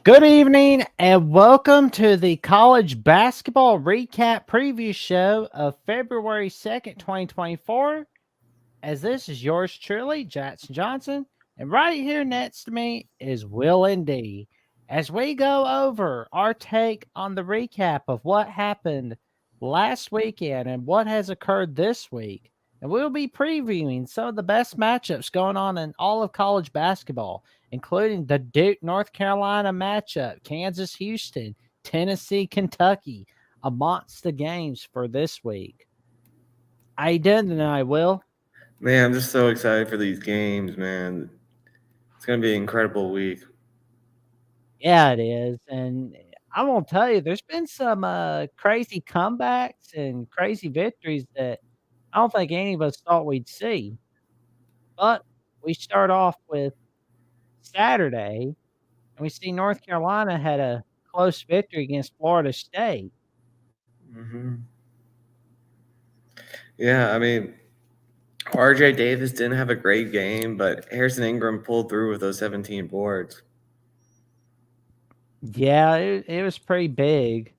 Good evening and welcome to the college basketball recap preview show of February 2nd, 2024. As this is yours truly, Jackson Johnson, and right here next to me is Will and D. As we go over our take on the recap of what happened last weekend and what has occurred this week, and we'll be previewing some of the best matchups going on in all of college basketball, including the Duke North Carolina matchup, Kansas Houston, Tennessee Kentucky, amongst the games for this week. How you doing tonight, Will? Man, I'm just so excited for these games, man. It's gonna be an incredible week. Yeah, it is, and I'm gonna tell you, there's been some, crazy comebacks and crazy victories that I don't think any of us thought we'd see, but we start off with Saturday, and we see North Carolina had a close victory against Florida State. hmm Yeah, I mean, RJ Davis didn't have a great game, but Harrison Ingram pulled through with those 17 boards. Yeah, it was pretty big,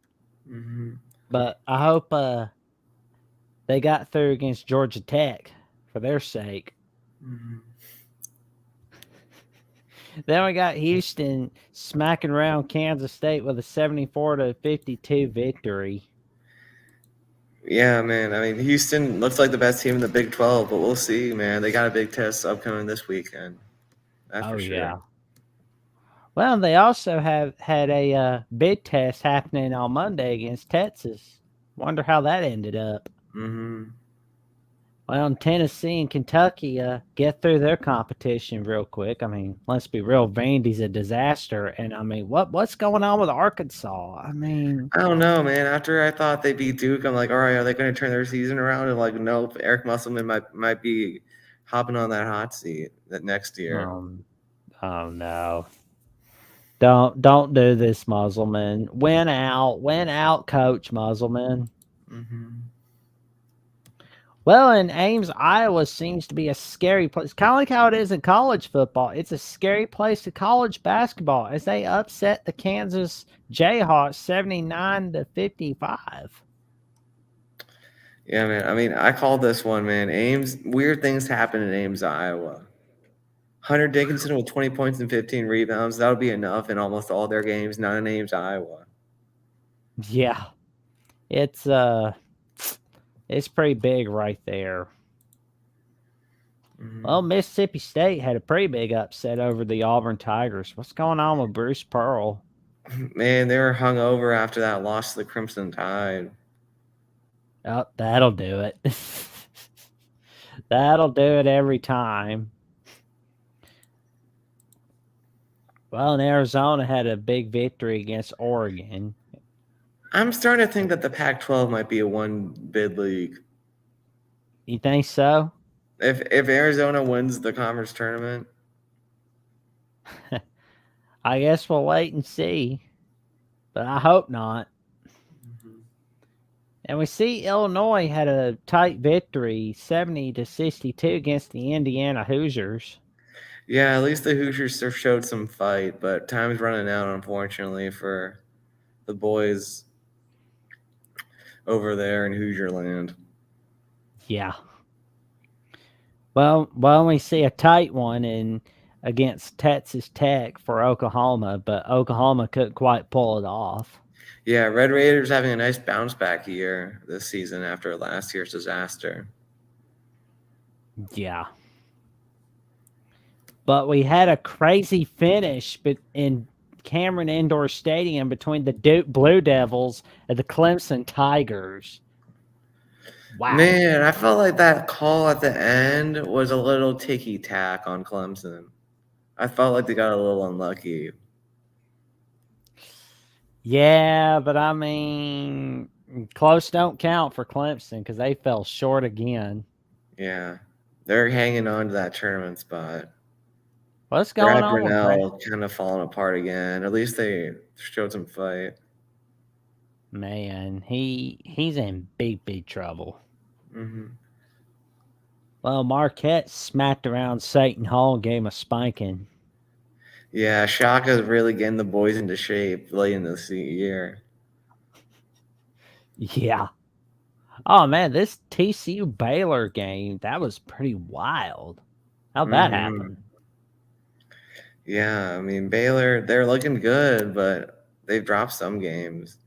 hmm but I hope, they got through against Georgia Tech for their sake. hmm Then we got Houston smacking around Kansas State with a 74-52 victory. Yeah, man. I mean, Houston looks like the best team in the Big 12, but we'll see, man. They got a big test upcoming this weekend. That's Oh for sure. yeah. Well, they also have had a big test happening on Monday against Texas. Wonder how that ended up. hmm Well, Tennessee and Kentucky get through their competition real quick. I mean, let's be real, Vandy's a disaster, and I mean, what's going on with Arkansas? I mean, I don't know, man. After I thought they beat Duke, I'm like, all right, are they going to turn their season around? And like, nope. Eric Musselman might be hopping on that hot seat that next year. um, oh no, don't do this, Musselman. Win out, Coach Musselman. hmm Well, in Ames, Iowa seems to be a scary place. Kind of like how it is in college football. It's a scary place to college basketball as they upset the Kansas Jayhawks 79-55. Yeah, man. I mean, I called this one, man. Ames, weird things happen in Ames, Iowa. Hunter Dickinson with 20 points and 15 rebounds. That'll be enough in almost all their games, not in Ames, Iowa. Yeah, it's it's pretty big right there. Well, hmm Mississippi State had a pretty big upset over the Auburn Tigers. What's going on with Bruce Pearl? Man, they were hung over after that loss to the Crimson Tide. Oh, that'll do it. That'll do it every time. Well, and Arizona had a big victory against Oregon. I'm starting to think that the Pac-12 might be a one bid league. You think so? If Arizona wins the conference tournament, I guess we'll wait and see, but I hope not. Mhm. And we see Illinois had a tight victory, 70-62 against the Indiana Hoosiers. Yeah, at least the Hoosiers showed some fight, but time's running out, unfortunately, for the boys over there in Hoosier land. Yeah. Well, we see a tight one in against Texas Tech for Oklahoma, but Oklahoma couldn't quite pull it off. Yeah, Red Raiders having a nice bounce back year this season after last year's disaster. Yeah. But we had a crazy finish in Cameron Indoor Stadium between the Duke Blue Devils and the Clemson Tigers. Wow. Man, I felt like that call at the end was a little ticky tack on Clemson. I felt like they got a little unlucky. Yeah, but I mean, close don't count for Clemson because they fell short again. Yeah, they're hanging on to that tournament spot. What's going Brad on with Brad? Brunell kind of falling apart again. At least they showed some fight. Man, he's in big trouble. hmm Well, Marquette smacked around Satan Hall and gave him a spanking. Yeah, Shaka's really getting the boys into shape late in the year. Yeah. Oh man, this TCU Baylor game, that was pretty wild. How'd that Hmm. happen? Yeah, I mean Baylor, they're looking good, but they've dropped some games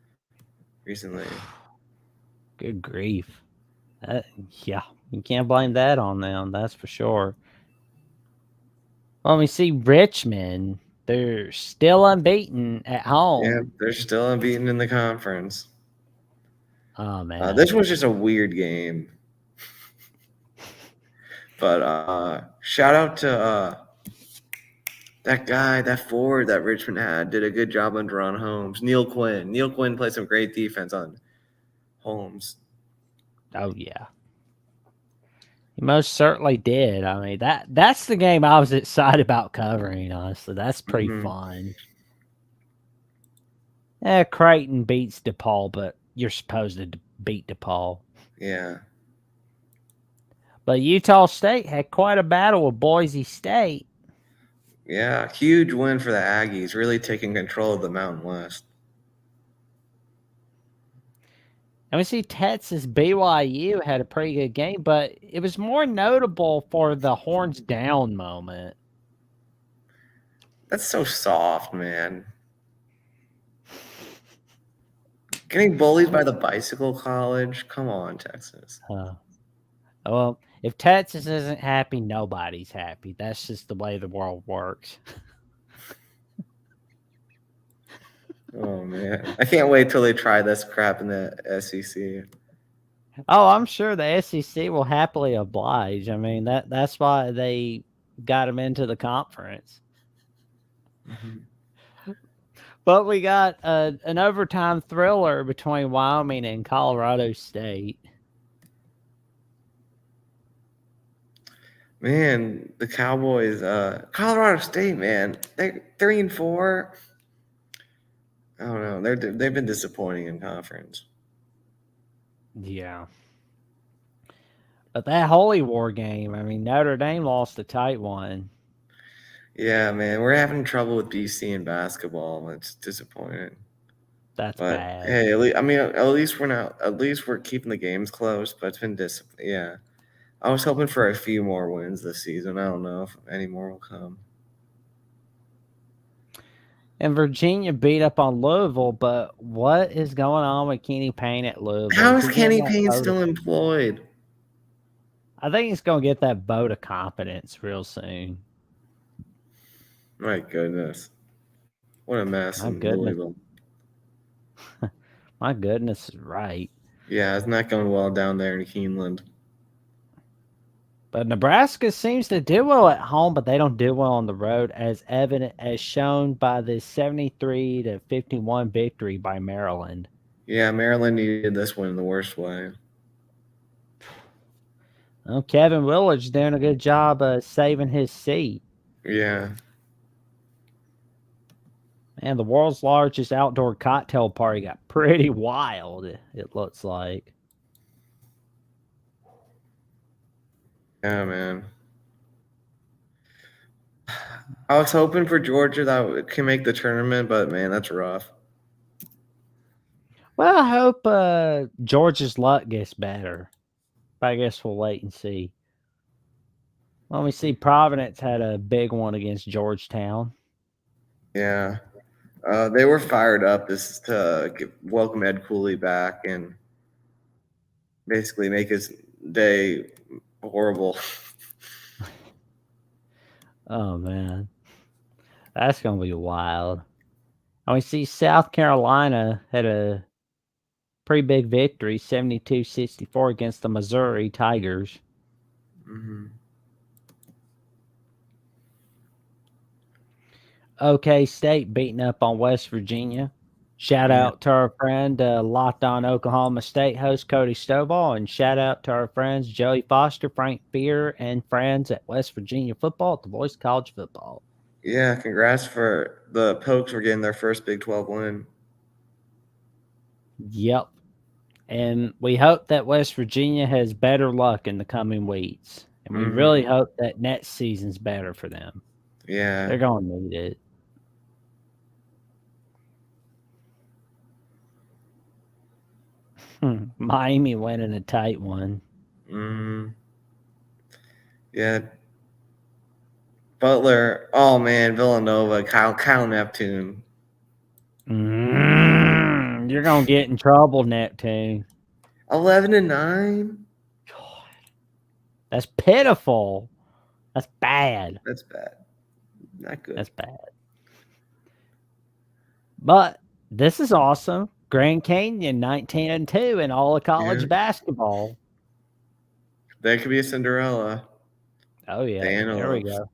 recently. Good grief. That, yeah, you can't blame that on them, that's for sure. Well, we see Richmond. They're still unbeaten at Yeah, home. they're still unbeaten in the conference. Oh This man. was just a weird game, but shout out to that guy, that forward that Richmond had, did a good job under on Holmes. Neil Quinn. Neil Quinn played some great defense on Holmes. Oh yeah. He most certainly did. I mean, that's the game I was excited about covering, honestly. That's pretty Hmm. fun. Creighton beats DePaul, but you're supposed to beat DePaul. Yeah. But Utah State had quite a battle with Boise State. Yeah, huge win for the Aggies, really taking control of the Mountain West. And we see Texas BYU had a pretty good game, but it was more notable for the horns down moment. That's so soft, man. Getting bullied by the bicycle college? Come on, Texas. Uh, well, if Texas isn't happy, nobody's happy. That's just the way the world works. Oh man, I can't wait till they try this crap in the SEC. Oh, I'm sure the SEC will happily oblige. I mean, that's why they got them into the conference. Mhm. But we got an overtime thriller between Wyoming and Colorado State. Man, the Cowboys, Colorado State, man, they're 3-4. I don't know. They've been disappointing in conference. Yeah. But that Holy War game, I mean, Notre Dame lost a tight one. Yeah, man, we're having trouble with BC in basketball. It's disappointing. That's But bad. hey, at least we're not. At least we're keeping the games close. But it's been Yeah, I was hoping for a few more wins this season. I don't know if any more will come. And Virginia beat up on Louisville, but what is going on with Kenny Payne at Louisville? How Is is he getting Kenny that Payne vote? still employed? I think he's going to get that vote of confidence real soon. My goodness, what a mess My in goodness. Louisville. My goodness is right. Yeah, it's not going well down there in Keeneland. But Nebraska seems to do well at home, but they don't do well on the road, as evident as shown by the 73-51 victory by Maryland. Yeah, Maryland needed this one in the worst way. Well, Kevin Willard's doing a good job of saving his seat. Yeah. And the world's largest outdoor cocktail party got pretty wild, it looks like. Yeah, man. I was hoping for Georgia that can make the tournament, but man, that's rough. Well, I hope Georgia's luck gets better. But I guess we'll wait and see. Well, we see Providence had a big one against Georgetown. Yeah. They were fired up this to welcome Ed Cooley back and basically make his day horrible. Oh, man. That's going to be wild. And we see South Carolina had a pretty big victory, 72-64 against the Missouri Tigers. Mm-hmm. OK State beating up on West Virginia. Shout Yeah. out to our friend, Locked On Oklahoma State host Cody Stovall, and shout out to our friends Joey Foster, Frank Beer, and friends at West Virginia Football at the Voice of College Football. Yeah, congrats for the Pokes for getting their first Big 12 win. Yep. And we hope that West Virginia has better luck in the coming weeks. And we really hope that next season's better for them. Yeah. They're going to need it. Miami winning a tight one. Mm, yeah. Butler. Oh man, Villanova. Kyle Neptune. You're gonna get in trouble, Neptune. 11-9. God, that's pitiful. That's bad. That's bad. Not good. That's bad. But this is awesome. Grand Canyon 19-2 in all of Yeah. college basketball. That could be a Cinderella. Oh The yeah, there we Antelopes. go.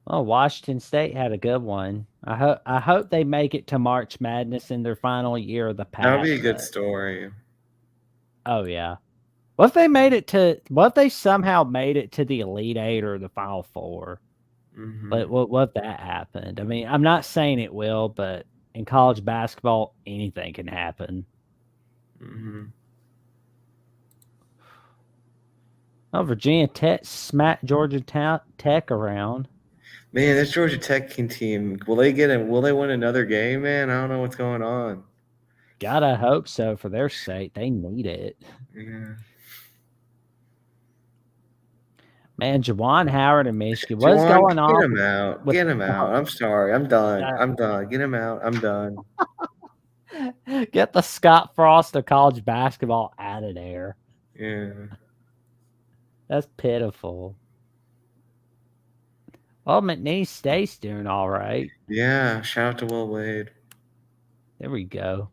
Oh, Washington State had a good one. I hope they make it to March Madness in their final year of the That would be pack. a good But story. oh yeah, what if they made it to? What if they somehow made it to the Elite Eight or the Final Four? Mm-hmm. But what if that happened? I mean, I'm not saying it will, but in college basketball, anything can happen. Mm-hmm. Oh, Virginia Tech smacked Georgia Tech around. Man, this Georgia Tech team, will they get in? Will they win another game, man? I don't know what's going on. Gotta hope so for their sake. They need it. Yeah. Man, Jawan Howard in Michigan. What's Juwan, going get on him out. with Get him out. I'm sorry. I'm done. uh, I'm done. Get him out. I'm done. get the Scott Frost of college basketball out of there? Yeah. That's pitiful. Well, McNeese State's doing all right. Yeah. Shout out to Will Wade. There we go.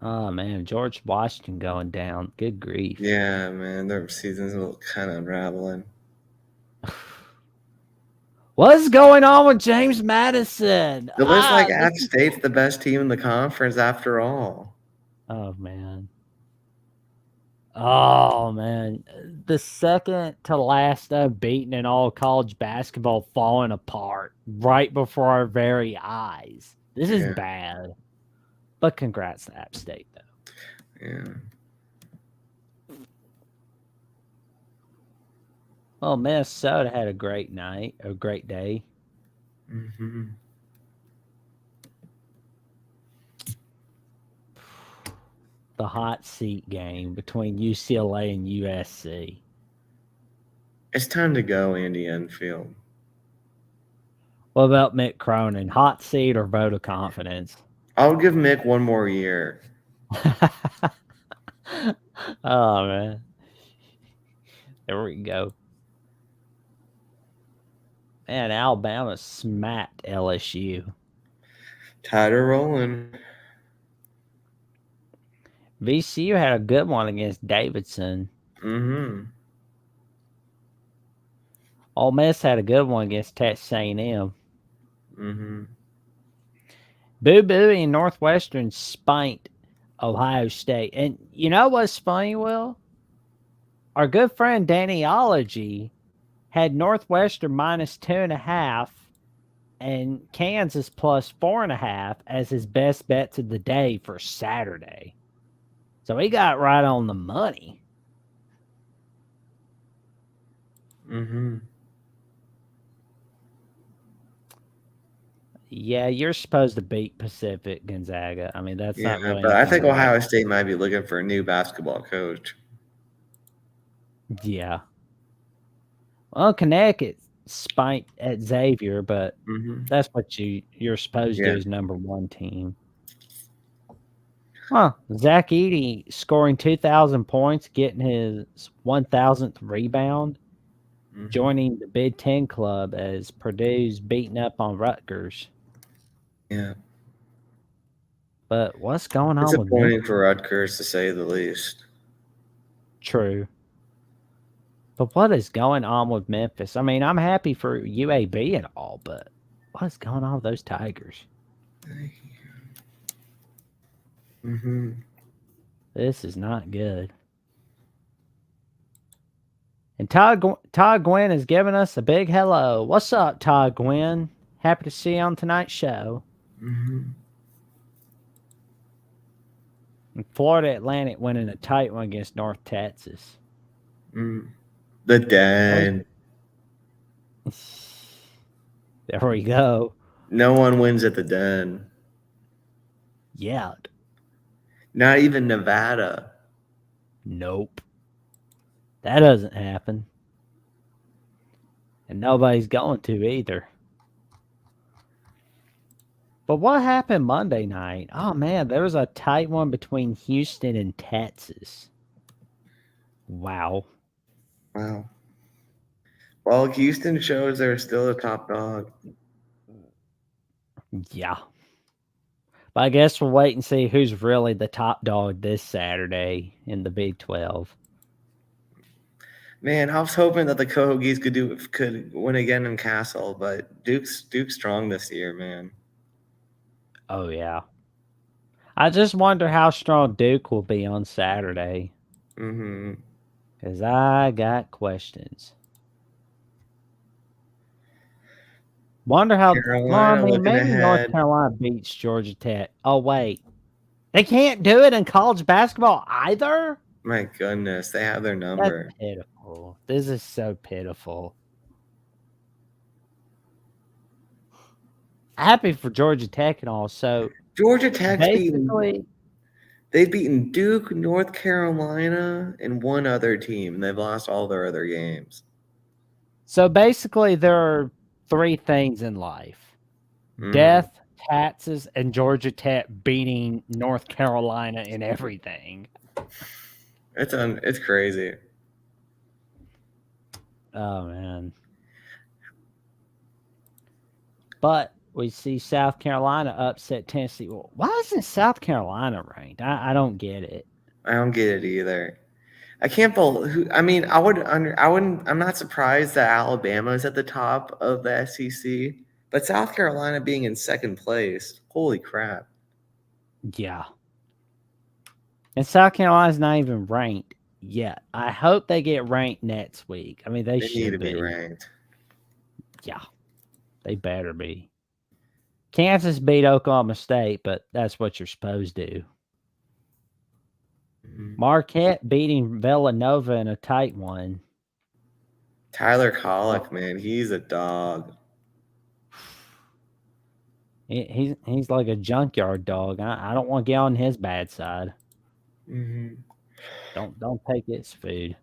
Oh man, George Washington going down. Good grief. Yeah, man. Their season's kind of unraveling. What's going on with James Madison? It looks like App State's the best team in the conference after all. Oh man. Oh man. The second to last unbeaten in all college basketball falling apart right before our very eyes. This is Yeah. bad. But congrats to App State though. Yeah. Well, Minnesota had a great night, a great day. Mm-hmm. The hot seat game between UCLA and USC. It's time to go, Andy Enfield. What about Mick Cronin? Hot seat or vote of confidence? I'll give Mick one more year. Oh man. There we go. Man, Alabama smacked LSU. Tide are rolling. VCU had a good one against Davidson. Mm-hmm. Ole Miss had a good one against Texas A&M. Mm-hmm. Boo Boo and Northwestern spanked Ohio State. And you know what's funny, Will? Our good friend Danny Ology had Northwestern minus 2.5 and Kansas plus 4.5 as his best bets of the day for Saturday. So he got right on the money. Mm-hmm. Yeah, you're supposed to beat Pacific Gonzaga. I mean, that's not really. But I think anything Ohio State might be looking for a new basketball coach. Yeah. Well, Connecticut spanked at Xavier, but that's what you're supposed to do as number one team. Huh. Zach Edey scoring 2,000 points, getting his 1,000th rebound, joining the Big Ten club as Purdue's beating up on Rutgers. Yeah. But what's going on with disappointing for Rutgers, to say the least. True. But what is going on with Memphis? I mean, I'm happy for UAB and all, but what's going on with those Tigers? Mm-hmm. This is not good. And Todd Gwynn has given us a big hello. What's up, Todd Gwynn? Happy to see you on tonight's show. Mm-hmm. And Florida Atlantic winning a tight one against North Texas. Mm. The Den. There we go. No one wins at the Den. Yeah. Not even Nevada. Nope. That doesn't happen. And nobody's going to either. But what happened Monday night? Oh man, there was a tight one between Houston and Texas. Wow. Wow. Well, Houston shows they're still a top dog. Yeah. But I guess we'll wait and see who's really the top dog this Saturday in the Big 12. Man, I was hoping that the Cohogies could win again in Castle, but Duke's strong this year, man. Oh yeah. I just wonder how strong Duke will be on Saturday. Mm-hmm. Because I got questions. Wonder how. Well, I Carolina mean, looking maybe North ahead. Carolina beats Georgia Tech. Oh, wait. They can't do it in college basketball either? My goodness, they have their That's number. pitiful. This is so pitiful. Happy for Georgia Tech and all. So Georgia Tech's basically, they've beaten Duke, North Carolina, and one other team, and they've lost all their other games. there are three things in life: death, taxes, and Georgia Tech beating North Carolina in everything. It's crazy. Oh man. But we see South Carolina upset Tennessee. Well, why isn't South Carolina ranked? I don't get it. I don't get it either. I can't believe. I mean, I wouldn't. I'm not surprised that Alabama is at the top of the SEC, but South Carolina being in second place. Holy crap! Yeah. And South Carolina's not even ranked yet. I hope they get ranked next week. I mean, they They need to should be be. ranked. Yeah, they better be. Kansas beat Oklahoma State, but that's what you're supposed to do. Marquette beating Villanova in a tight one. Tyler Collick, man, he's a dog. He's like a junkyard dog. I don't want to get on his bad side. Mm-hmm. Don't take his food.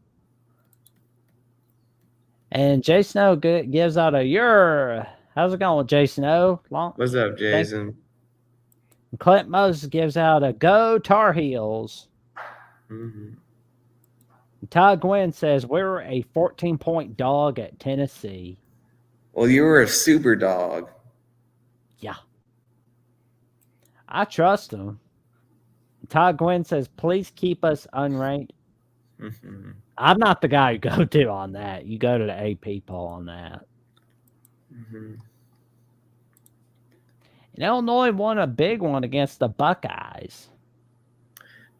And Jason O gives out a your. How's it going with Jason O? What's up, Thank. Jason? Clint Moses gives out a go Tar Heels. Mm-hmm. Todd Gwynn says we're a 14-point dog at Tennessee. Well, you were a super dog. Yeah. I trust him. Todd Gwynn says, please keep us unranked. Mm-hmm. I'm not the guy you go to on that. You go to the AP poll on that. Mm-hmm. And Illinois won a big one against the Buckeyes.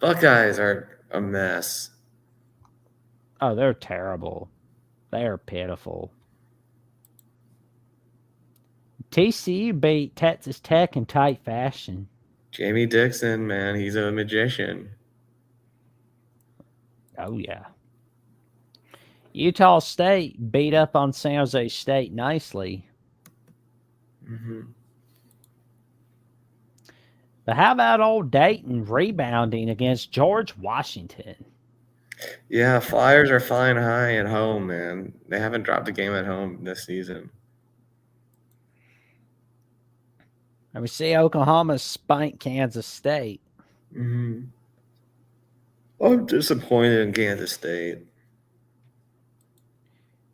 Buckeyes are a mess. Oh, they're terrible. They are pitiful. TCU beat Texas Tech in tight fashion. Jamie Dixon, man, he's a magician. Oh, yeah. Utah State beat up on San Jose State nicely. Mm-hmm. But how about old Dayton rebounding against George Washington? Yeah, Flyers are flying high at home, man. They haven't dropped a game at home this season. And we see Oklahoma spank Kansas State. Mm-hmm. I'm disappointed in Kansas State.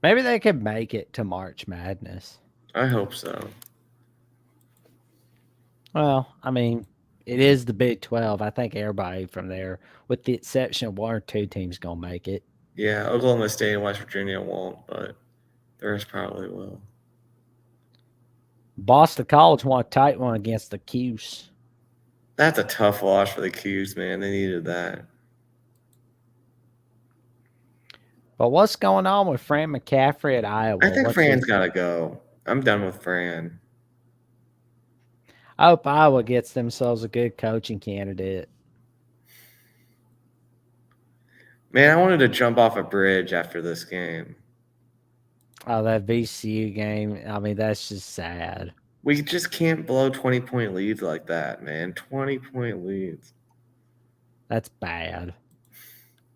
Maybe they could make it to March Madness. I hope so. Well, I mean, it is the Big 12. I think everybody from there, with the exception of one or two teams, going to make it. Yeah, Oklahoma State and West Virginia won't, but the rest probably will. Boston College won a tight one against the Cuse. That's a tough loss for the Cuse, man. They needed that. But what's going on with Fran McCaffrey at Iowa? I think Fran's got to go. I'm done with Fran. I hope Iowa gets themselves a good coaching candidate. Man, I wanted to jump off a bridge after this game. Oh, that VCU game. I mean, that's just sad. We just can't blow 20-point leads like that, man. 20-point leads. That's bad.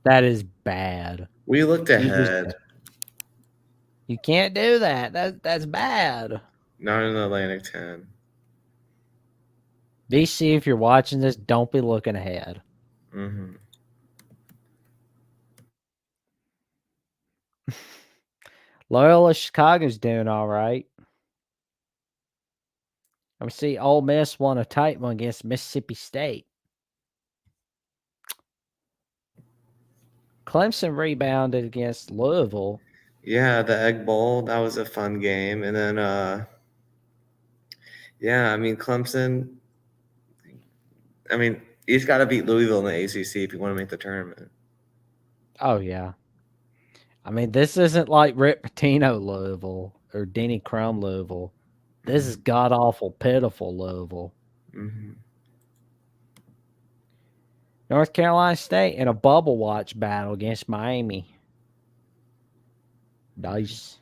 That is bad. We looked You just ahead. you can't do that. That's bad. Not in the Atlantic 10. VC, if you're watching this, don't be looking ahead. Mm-hmm. Loyola Chicago's doing all right. I see Ole Miss won a tight one against Mississippi State. Clemson rebounded against Louisville. Yeah, the Egg Bowl, that was a fun game. And then, yeah, I mean, Clemson, I mean, he's got to beat Louisville in the ACC if you want to make the tournament. Oh, yeah. I mean, this isn't like Rick Pitino Louisville or Denny Crum Louisville. This is god awful, pitiful Louisville. Mm-hmm. North Carolina State in a bubble watch battle against Miami. Nice.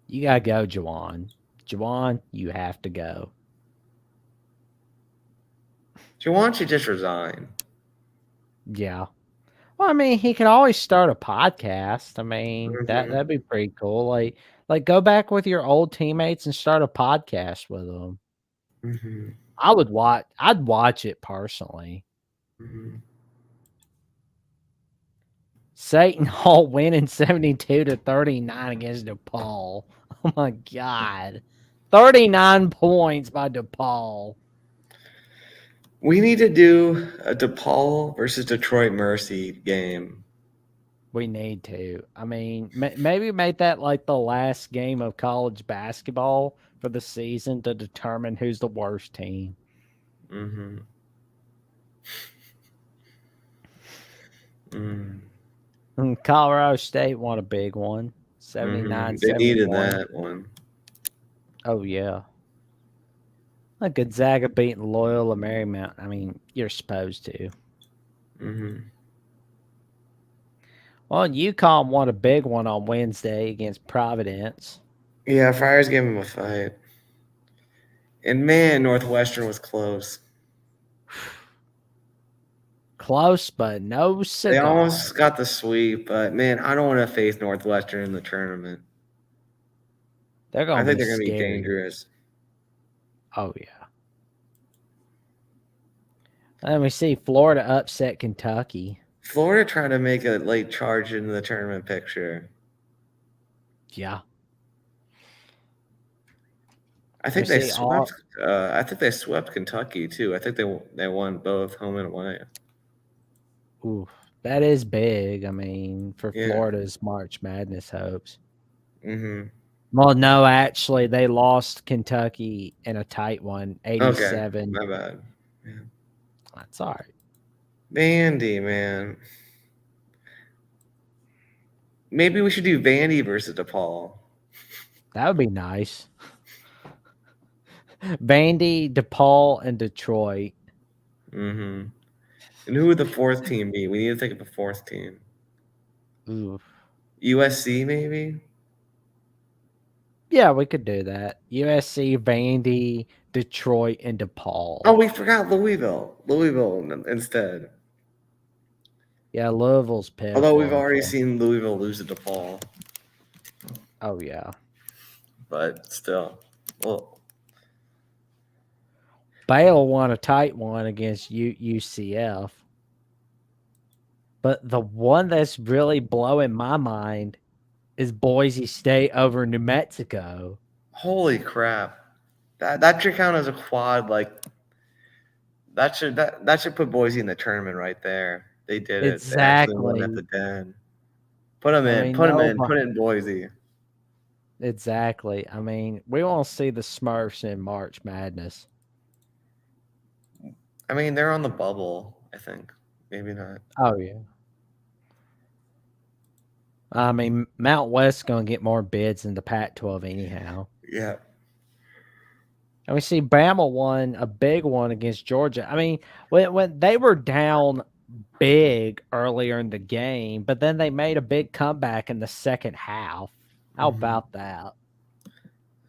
You gotta go, Juwan. Juwan, you have to go. Juwan should just resign. Yeah. Well, I mean, he can always start a podcast. I mean, Mm-hmm. that'd be pretty cool. Like go back with your old teammates and start a podcast with them. Mm-hmm. I'd watch it personally. Mm-hmm. Satan Hall winning 72-39 against DePaul. Oh my god. 39 points by DePaul. We need to do a DePaul versus Detroit Mercy game. We need to. I mean, maybe make that like the last game of college basketball for the season to determine who's the worst team. Mm-hmm. Mm. And Colorado State won a big one. Mm-hmm. 79 They needed 71. that one. Oh, yeah. Like Gonzaga beating Loyola Marymount. I mean, you're supposed to. Mm-hmm. Well, UConn won a big one on Wednesday against Providence. Yeah, Friars gave him a fight. And man, Northwestern was close. Close, but no They cigar. almost got the sweep, but man, I don't want to face Northwestern in the tournament. They're I going to think be they're going to be scary. dangerous. Oh, yeah. Let me see. Florida upset Kentucky. Florida tried to make a late charge into the tournament picture. Yeah. I think We they see swept. I think they swept Kentucky too. I think they won both home and away. Ooh, that is big. I mean, for Yeah. Florida's March Madness hopes. Mm-hmm. Well, no, actually, they lost Kentucky in a tight one, Okay, 87. my bad. Yeah. That's all right. Vandy, man. Maybe we should do Vandy versus DePaul. That would be nice. Vandy, DePaul, and Detroit. Mm-hmm. And who would the fourth team be? We need to think of a fourth team. Ooh. USC, maybe? Yeah, we could do that. USC, Vandy, Detroit, and DePaul. Oh, we forgot Louisville. Louisville instead. Yeah, Louisville's pitiful. Although we've already seen Louisville lose to DePaul. Oh, yeah. But still. Well, Baylor won a tight one against UCF. But the one that's really blowing my mind is Boise State over New Mexico. holy crap. That should count as a quad. Like that should put Boise in the tournament right there. They did it. They actually won at the Den. Put them in. Put them in. Put it in Boise. Exactly. I mean, we won't see the Smurfs in March Madness. I mean, they're on the bubble, I think. Maybe not. Oh, yeah. I mean, Mount West's going to get more bids than the Pac-12 anyhow. Yeah. And we see Bama won a big one against Georgia. I mean, when they were down big earlier in the game, but then they made a big comeback in the second half. How Mhm. about that?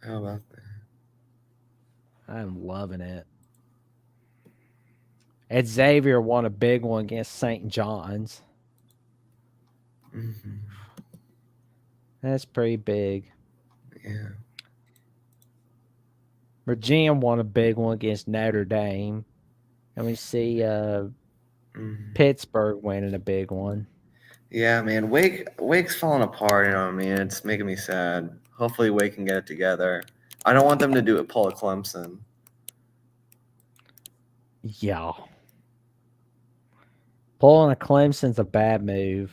How about that? I'm loving it. And Xavier won a big one against St. John's. Mhm. That's pretty big. Yeah. Virginia won a big one against Notre Dame. And we see Mhm. Pittsburgh winning a big one. Yeah, man. Wake's falling apart. You know what I mean? It's making me sad. Hopefully, Wake can get it together. I don't want them to do it. Pull a Clemson. Yeah. Pulling a Clemson's a bad move.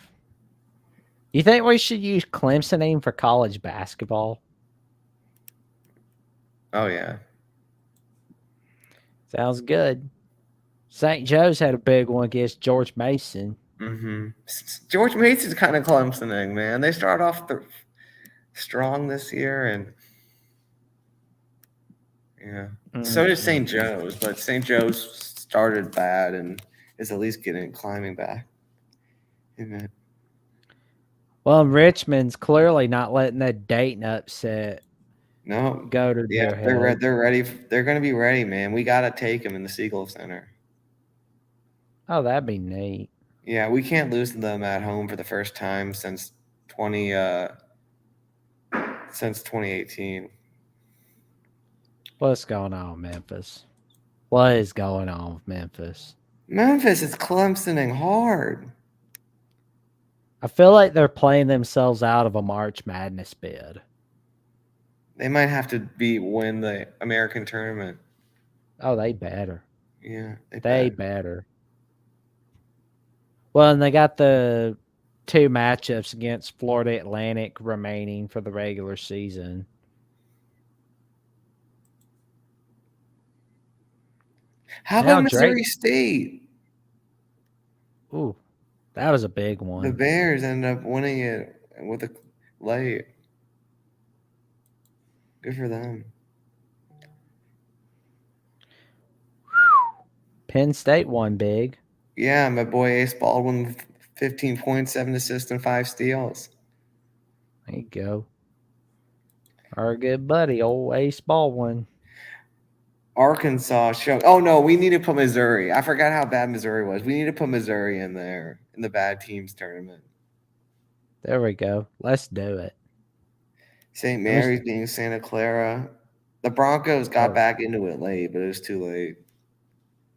You think we should use Clemson name for college basketball? Oh yeah. Sounds good. St. Joe's had a big one against George Mason. Mm-hmm. George Mason's kind of Clemsoning, man. They start off strong this year, and yeah. So did St. Mm-mm. Joe's, but St. Joe's started bad and is at least getting climbing back. Amen. Well, Richmond's clearly not letting that Dayton upset No, go to yeah, their head. they're ready. They're going to be ready, man. We got to take them in the Siegel Center. Oh, that'd be neat. Yeah, we can't lose to them at home for the first time since 2018. What's going on, Memphis? What is going on with Memphis? Memphis is Clemsoning hard. I feel like they're playing themselves out of a March Madness bid. They might have to win the American tournament. Oh, they better. Yeah, they They bet. better. Well, and they got the two matchups against Florida Atlantic remaining for the regular season. How Now about Drake. Missouri State? Ooh, that was a big The one. Bears ended up winning it with a late. Good for them. Penn State won big. Yeah, my boy Ace Baldwin with 15 points, 7 assists, and 5 steals. There you go. Our good buddy, old Ace Baldwin. Arkansas showed. Oh no, we need to put Missouri. I forgot how bad Missouri was. We need to put Missouri in there in the bad teams tournament. There we go. Let's do it. St. Let me. Mary's being Santa Clara. The Broncos got Oh, back into it late, but it was too late.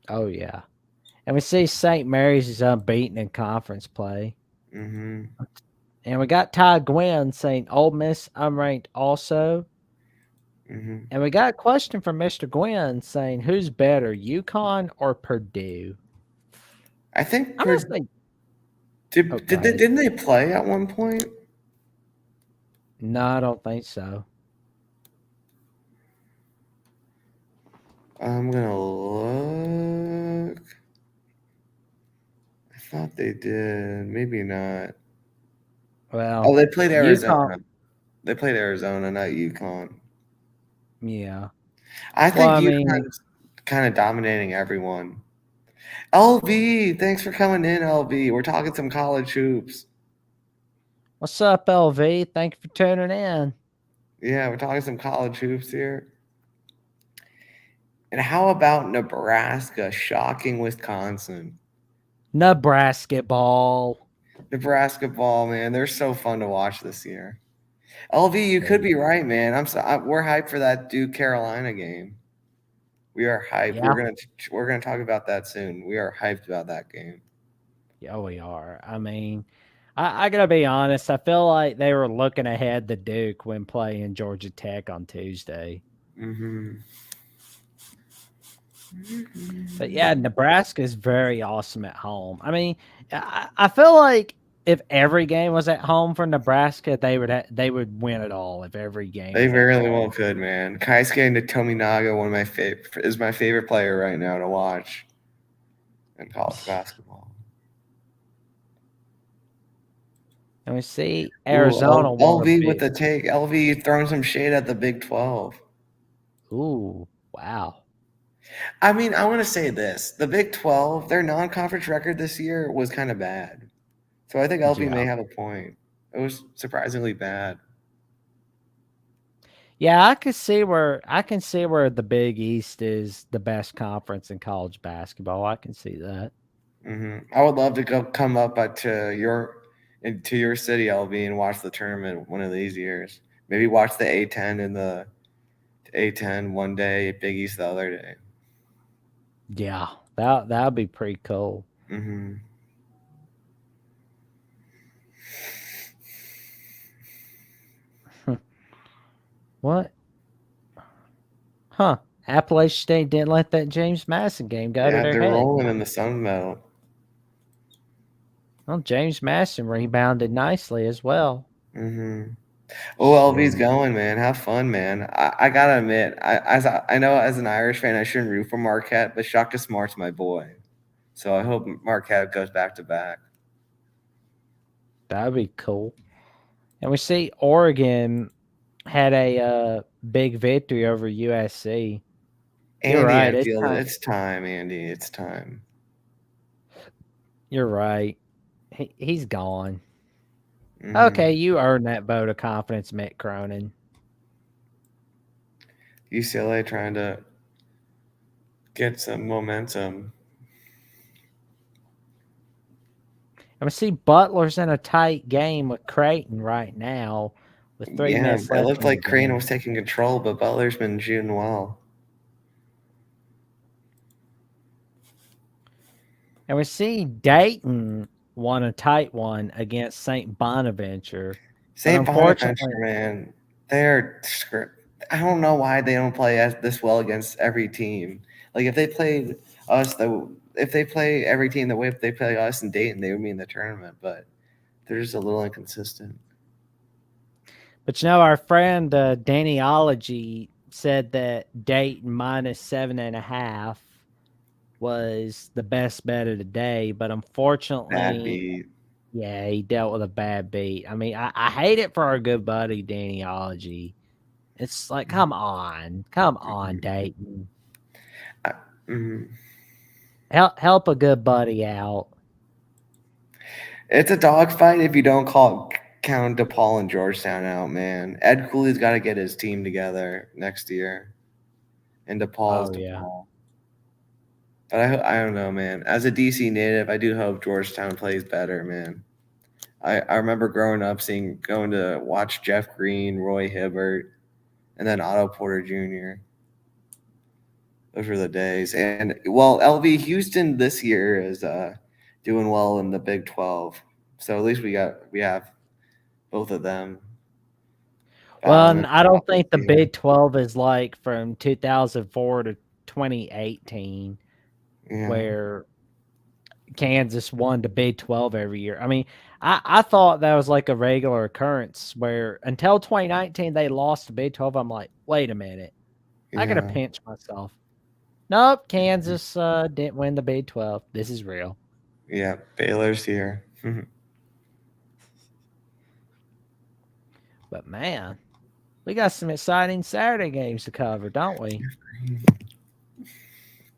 oh yeah. And we see St. Mary's is unbeaten in conference play. Mm-hmm. And we got Ty Gwynn saying Ole Miss unranked also. Mm-hmm. And we got a question from Mr. Gwynn saying who's better, UConn or Purdue? I think I'm gonna say. Oh, go ahead. didn't they play at one point? No, I don't think so. I'm gonna look. I thought they did. Maybe not. Oh, Well, they played UConn. Arizona. They played Arizona, not UConn. Yeah. I Well, think I mean, UConn's kind of dominating everyone. LV, thanks for coming in, LV. We're talking some college hoops. what's up, LV? Thank you for tuning in. Yeah, we're talking some college hoops here. And how about Nebraska shocking Wisconsin? Nebraska ball. Nebraska ball, man, they're so fun to watch this year. LV, you could be right, man. We're hyped for that Duke Carolina game. We are hyped. Yeah. We're gonna talk about that soon. We are hyped about that game. Yeah, we are. I mean, I gotta be honest. I feel like they were looking ahead to Duke when playing Georgia Tech on Tuesday. Mm-hmm. But yeah, Nebraska is very awesome at home. I mean, I feel like if every game was at home for Nebraska, they would win it all. If every game They was at very well home. could, man. Kaisuke Tominaga, one of my favorite, is my favorite player right now to watch in college basketball. And we see Ooh, Arizona won a LV with bit. the take. LV throwing some shade at the Big 12. Ooh, Wow. I mean, I want to say this: the Big 12, their non-conference record this year was kind of bad. So I think LV may Yeah. have a point. It was surprisingly bad. Yeah, I can see where the Big East is the best conference in college basketball. I can see that. I would love to go come up to your city, LV, and watch the tournament one of these years. Maybe watch the A10 and the A10 one day, Big East the other day. Yeah, that'd be pretty cool. hmm What? Huh? Appalachian State didn't let that James Madison game go to Yeah, their they're head. rolling in the Sun Belt. Well, James Madison rebounded nicely as well. hmm Oh, LV's Shoot. going, man. Have fun, man. I gotta admit, I know as an Irish fan, I shouldn't root for Marquette, but Shaka Smart's my boy. So I hope Marquette goes back to back. That'd be cool. And we see Oregon had a big victory over USC. You're Andy right. It's Enfield, time. it's time, Andy. It's time. You're right. He's gone. Okay, hmm you earned that vote of confidence, Mick Cronin. UCLA trying to get some momentum. I'm gonna see Butler's in a tight game with Creighton right now, with three Yeah, minutes it left looked in the like Crane game. was taking control, but Butler's been shooting well. And we see Dayton won a tight one against St. Bonaventure, but St. Bonaventure, unfortunately, man, they're. I don't know why they don't play this well against every team. Like if they played us, if they play every team the way they play us in Dayton, they would be in the tournament. But they're just a little inconsistent. but our friend Dannyology said that Dayton minus 7.5 was the best bet of the day, but Bad unfortunately, beat. yeah, he dealt with a bad beat. I mean, I hate it for our good buddy Dannyology. It's like, come on, Dayton, I, mhm. help a good buddy out. It's a dogfight if you don't count DePaul and Georgetown out, man. Ed Cooley's got to get his team together next year, and DePaul's Oh yeah. DePaul. But I don't know, man. As a DC native, I do hope Georgetown plays better, man. I remember growing up going to watch Jeff Green, Roy Hibbert, and then Otto Porter Jr. Those were the days. And well, LV Houston this year is doing well in the Big 12. So at least we have both of them Well, battling and it I don't out this think the year. Big 12 is like from 2004 to 2018, Yeah. where Kansas won the Big 12 every year. I mean, I thought that was like a regular occurrence where until 2019 they lost the Big 12. I'm like, wait a minute, I gotta Yeah. pinch myself. Nope, Kansas didn't win the Big 12. This is real. Yeah. Baylor's here. But man, we got some exciting Saturday games to cover, don't we?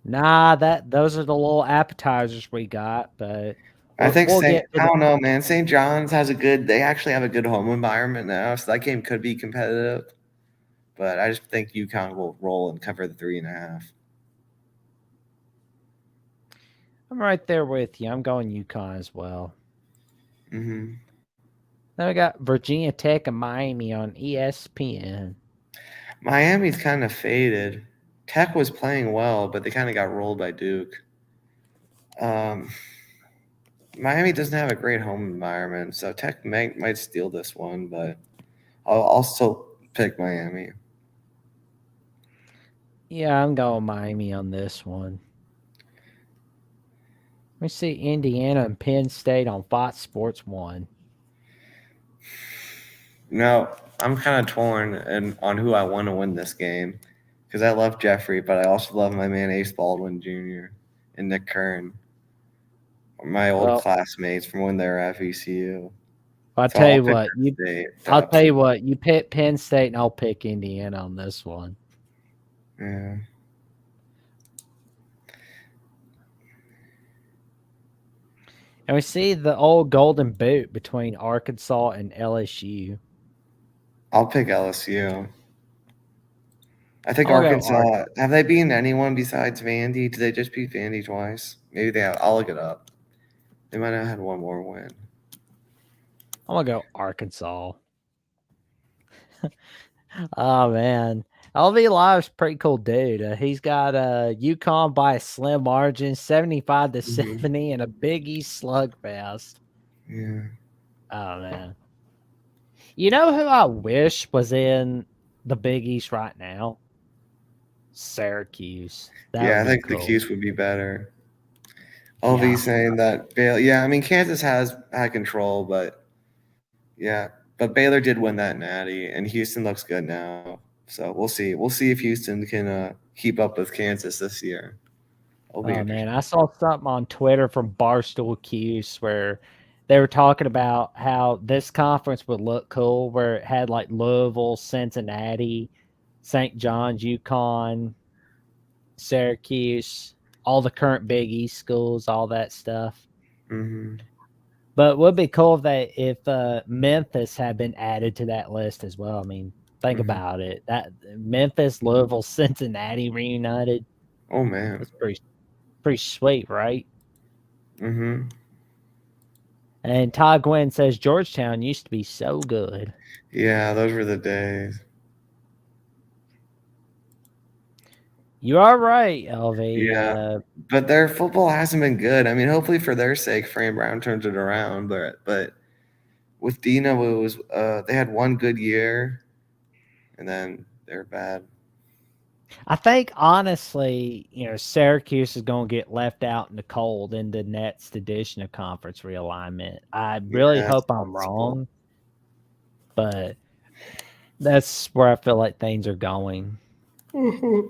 Nah, that those are the little appetizers we got, but I think we'll get to I the. don't know, man. St. John's has they actually have a good home environment now, so that game could be competitive. But I just think UConn will roll and cover the 3.5. I'm right there with you. I'm going UConn as well. hmm Then we got Virginia Tech and Miami on ESPN. Miami's kind of faded. Tech was playing well, but they kind of got rolled by Duke. Um, Miami doesn't have a great home environment, so Tech might steal this one, but I'll still pick Miami. Yeah, I'm going Miami on this one. We see Indiana and Penn State on Fox Sports 1. No, I'm kind of torn on who I want to win this game because I love Jeffrey, but I also love my man Ace Baldwin Jr. and Nick Kern, my old Well, classmates from when they were at VCU. I'll So tell I'll you pick what, Penn State to upset. you pick Penn State and I'll pick Indiana on this one. Yeah. And we see the old golden boot between Arkansas and LSU. I'll pick LSU. I think I'm gonna go Arkansas. Have they beaten anyone besides Vandy? Did they just beat Vandy twice? Maybe they have. I'll look it up. They might have had one more win. I'm gonna go Arkansas. Oh man, LV Live's a pretty cool dude. He's got UConn by a slim margin, 75 to Mhm. 70, and a Big East slugfest. Yeah. Oh man, you know who I wish was in the Big East right now? Syracuse. That Yeah, would I be think the cool. Cuse would be better. LV Yeah. saying that Baylor. Yeah, I mean Kansas has had control, but yeah, but Baylor did win that natty, and Houston looks good now. So we'll see. We'll see if Houston can keep up with Kansas this year. It'll be Oh man, I interesting. saw something on Twitter from Barstool Cuse where they were talking about how this conference would look cool, where it had like Louisville, Cincinnati, St. John's, UConn, Syracuse, all the current Big East schools, all that stuff. Hmm. But it would be cool if Memphis had been added to that list as well. I mean, think Hmm. about it. That Memphis, Louisville, Cincinnati reunited. Oh man. That's pretty sweet, right? Hmm. And Todd Gwynn says Georgetown used to be so good. Yeah, those were the days. You are right, LV. Yeah, but their football hasn't been good. I mean, hopefully for their sake, Fran Brown turns it around. But with Dino, it was they had one good year, and then they're bad. I think honestly, Syracuse is going to get left out in the cold in the next edition of conference realignment. I really Yeah, it's hope I'm possible. wrong, but that's where I feel like things are going. Hmm.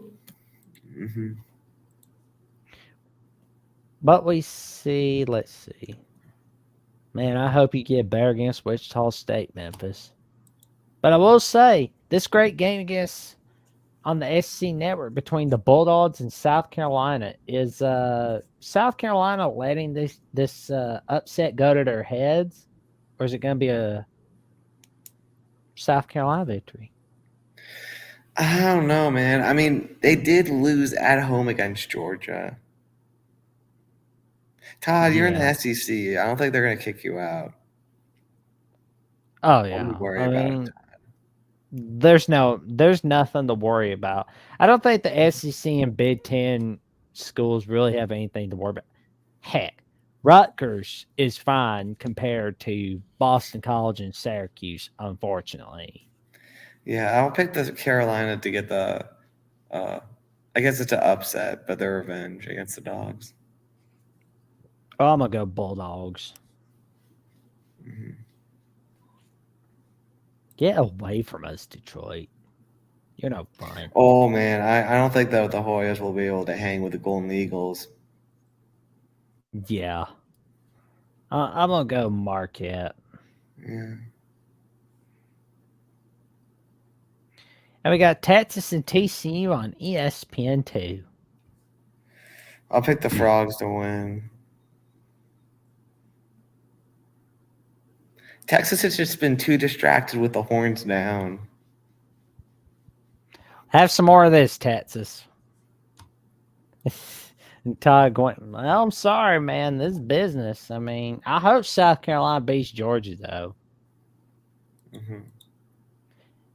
But we see, let's see. Man, I hope you get better against Wichita State, Memphis. But I will say, this great game against on the SC network between the Bulldogs and South Carolina is South Carolina letting this upset go to their heads, or is it going to be a South Carolina victory? I don't know, man. I mean, they did lose at home against Georgia. Todd, you're in the Yeah. SEC. I don't think they're gonna kick you out. Oh I wouldn't yeah. worry I about it. mean, there's nothing to worry about. I don't think the SEC and Big Ten schools really have anything to worry about. Heck, Rutgers is fine compared to Boston College and Syracuse, unfortunately. Yeah, I'll pick the Carolina to get the. Uh, I guess it's an upset, but their revenge against the Dogs. Oh, I'm gonna go Bulldogs. Hmm. Get away from us, Detroit. You're no fun. Oh man, I don't think that the Hoyas will be able to hang with the Golden Eagles. Yeah. I'm gonna go Marquette. Yeah, And we got Texas and TCU on ESPN2. I'll pick the Frogs to win. Texas has just been too distracted with the horns down. Have some more of this, Texas. And Todd going, well, I'm sorry, man. This is business. I mean, I hope South Carolina beats Georgia, though. Hmm.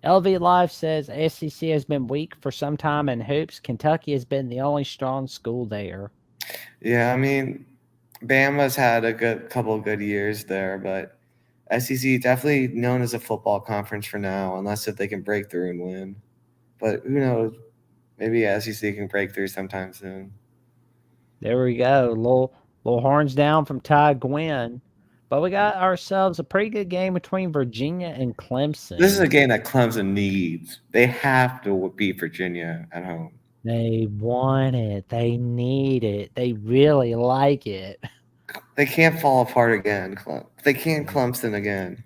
LV Live says SEC has been weak for some time in hoops. Kentucky has been the only strong school there. Yeah, I mean, Bama's had a good couple of good years there, but SEC definitely known as a football conference for now, unless if they can break through and win. But who knows? Maybe SEC can break through sometime soon. There we go. Little horns down from Todd Gwynn. But we got ourselves a pretty good game between Virginia and This is a Clemson. game that Clemson needs. They have to beat Virginia at home. They want it. They need it. They really like it. They can't fall apart again. They can't Clemson again.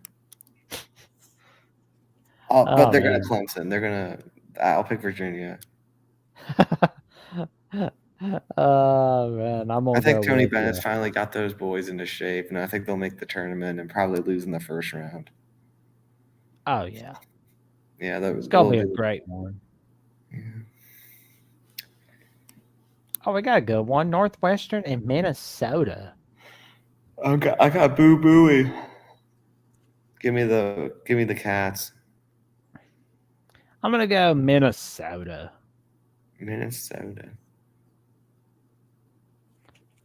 But Oh they're gonna man. Clemson. They're gonna. I'll pick Virginia. Oh man, I'm I gonna think go Tony with Bennett's you. finally got those boys into shape, and I think they'll make the tournament and probably lose in the first round. Oh yeah, Yeah, it's gonna they'll be a do great one. it. Yeah. Oh, we got a good one. Northwestern and Minnesota. I got Boo Booey. Give me the cats. I'm gonna go Minnesota. Minnesota.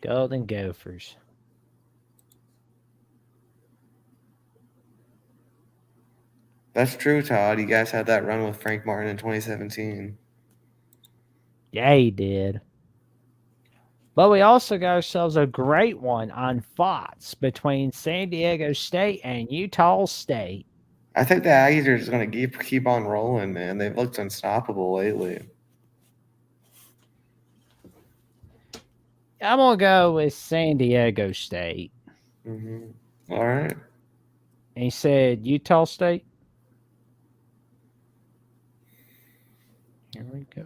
Golden Gophers. That's true, Todd. You guys had that run with Frank Martin in 2017. Yeah, he did. But we also got ourselves a great one on Fox between San Diego State and Utah State. I think the Aggies are just going to keep on rolling, man. They've looked unstoppable lately. I'm gonna go with San Diego State. Mm-hmm. All right. And he said Utah State. Here we go.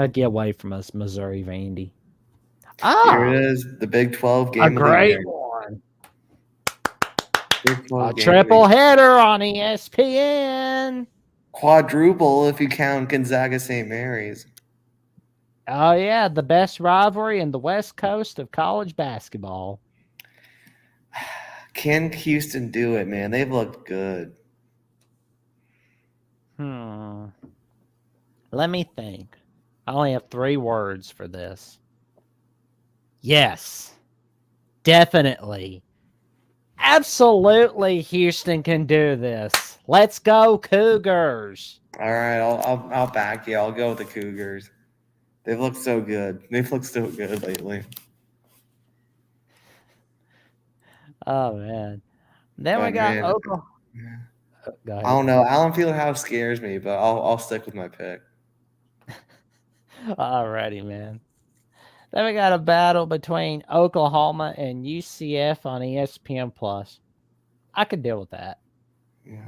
Get away from us, Missouri Vandy. Here Ah, it is, the Big 12 a game of the great year. one. Big A 12 game of the triple year. header on ESPN. Quadruple if you count Gonzaga St. Mary's. Oh, yeah, the best rivalry in the West Coast of college basketball. Can Houston do it, man? They've looked good. Let me think. I only have 3 words for this. Yes, definitely. Absolutely, Houston can do this. Let's go, Cougars. All right, I'll back you. I'll go with the Cougars. They've looked so good. They've looked so good lately. Oh, man. Then we But got man, Oklahoma. Go I ahead. don't know. Allen Fieldhouse scares me, but I'll stick with my pick. Alrighty, man. Then we got a battle between Oklahoma and UCF on ESPN Plus. I could deal with that. Yeah.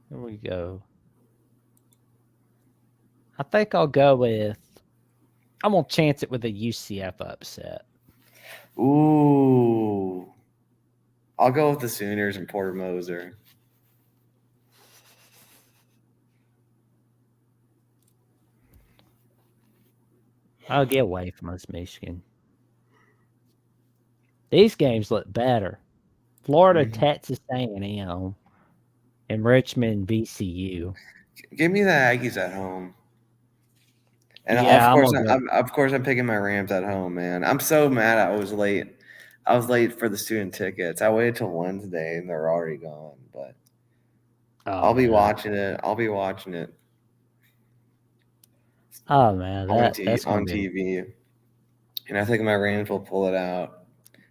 Here we go. I think I'll go with. I'm gonna chance it with a UCF upset. Ooh. I'll go with the Sooners and Porter Moser. I'll get away from us, Michigan. These games look better. Florida, Texas A&M, and Richmond, VCU. Give me the Aggies at home. And Yeah, I'm gonna go. of course, I'm picking my Rams at home, man. I'm so mad I was late. I was late for the student tickets. I waited till Wednesday and they're already gone. But Oh I'll be man. watching it. I'll be watching it Oh man, that's gonna on be. TV. And I think my Rams will pull it out.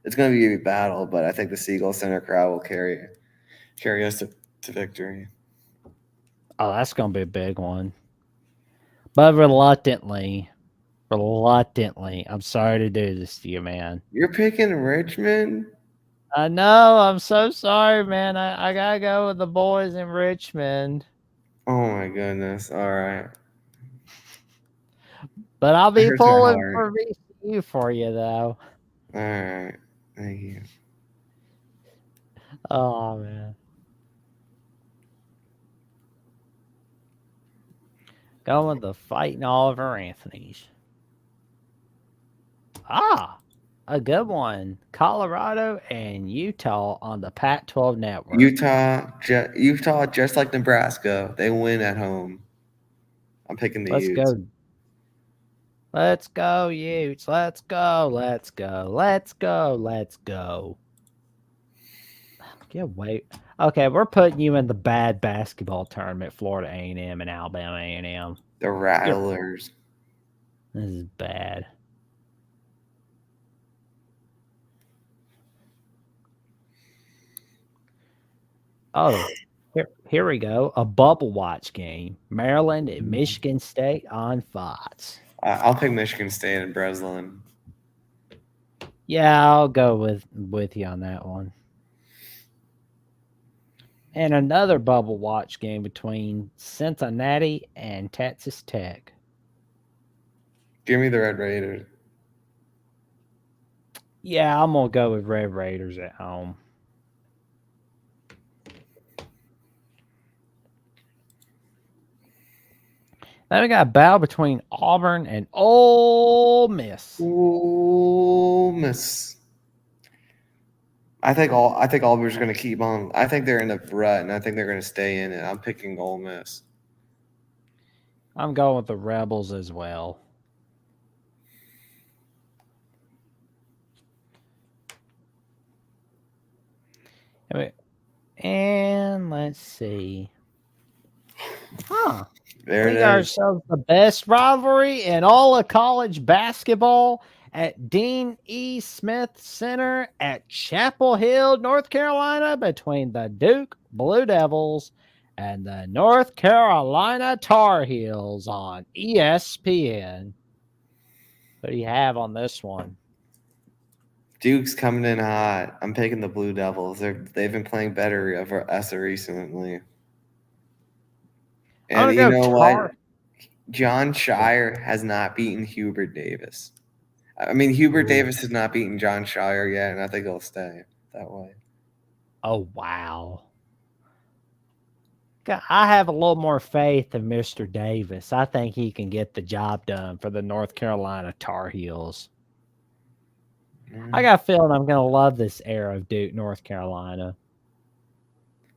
It's going to be a battle, but I think the Seagull Center crowd will carry us to victory. Oh, that's gonna be a big one. But reluctantly, I'm sorry to do this to you, man. You're picking Richmond? I know. I'm so sorry, man. I gotta go with the boys in Richmond. Oh my goodness! All right, But I'll that be hurts my pulling heart. for VCU for you, though. All right, thank you. Oh man. Going with the Fighting Oliver Anthony's. Ah, a good one. Colorado and Utah on the Pac-12 network. Utah, just like Nebraska, they win at home. I'm picking the Let's Utes. go. Let's go, Utes. Let's go. Let's go. Let's go. Let's go. Get away. Okay, we're putting you in the bad basketball tournament, Florida A&M and Alabama A&M. The Rattlers. This is bad. Oh, here we go. A bubble watch game. Maryland and Michigan State on Fox. I'll pick Michigan State and Breslin. Yeah, I'll go with you on that one. And another bubble watch game between Cincinnati and Texas Tech. Give me the Red Raiders. Yeah, I'm gonna go with Red Raiders at home. Then we got a battle between Auburn and Ole Miss. Ooh, Miss. I think Auburn's going to keep on. I think they're in the rut, and I think they're going to stay in it. I'm picking Ole Miss. I'm going with the Rebels as well. And let's see. Huh. There it We got is. ourselves the best rivalry in all of college basketball at Dean E. Smith Center at Chapel Hill, North Carolina, between the Duke Blue Devils and the North Carolina Tar Heels on ESPN. What do you have on this one? Duke's coming in hot. I'm picking the Blue Devils. They've been playing better over us recently. I'm And gonna you go know what? Tar. John Shire has not beaten Hubert Davis. I mean, Hubert Ooh. Davis has not beaten John Shire yet, and I think he'll stay that way. Oh wow. I have a little more faith in Mr. Davis. I think he can get the job done for the North Carolina Tar Heels. I got a feeling I'm going to love this era of Duke, North Carolina.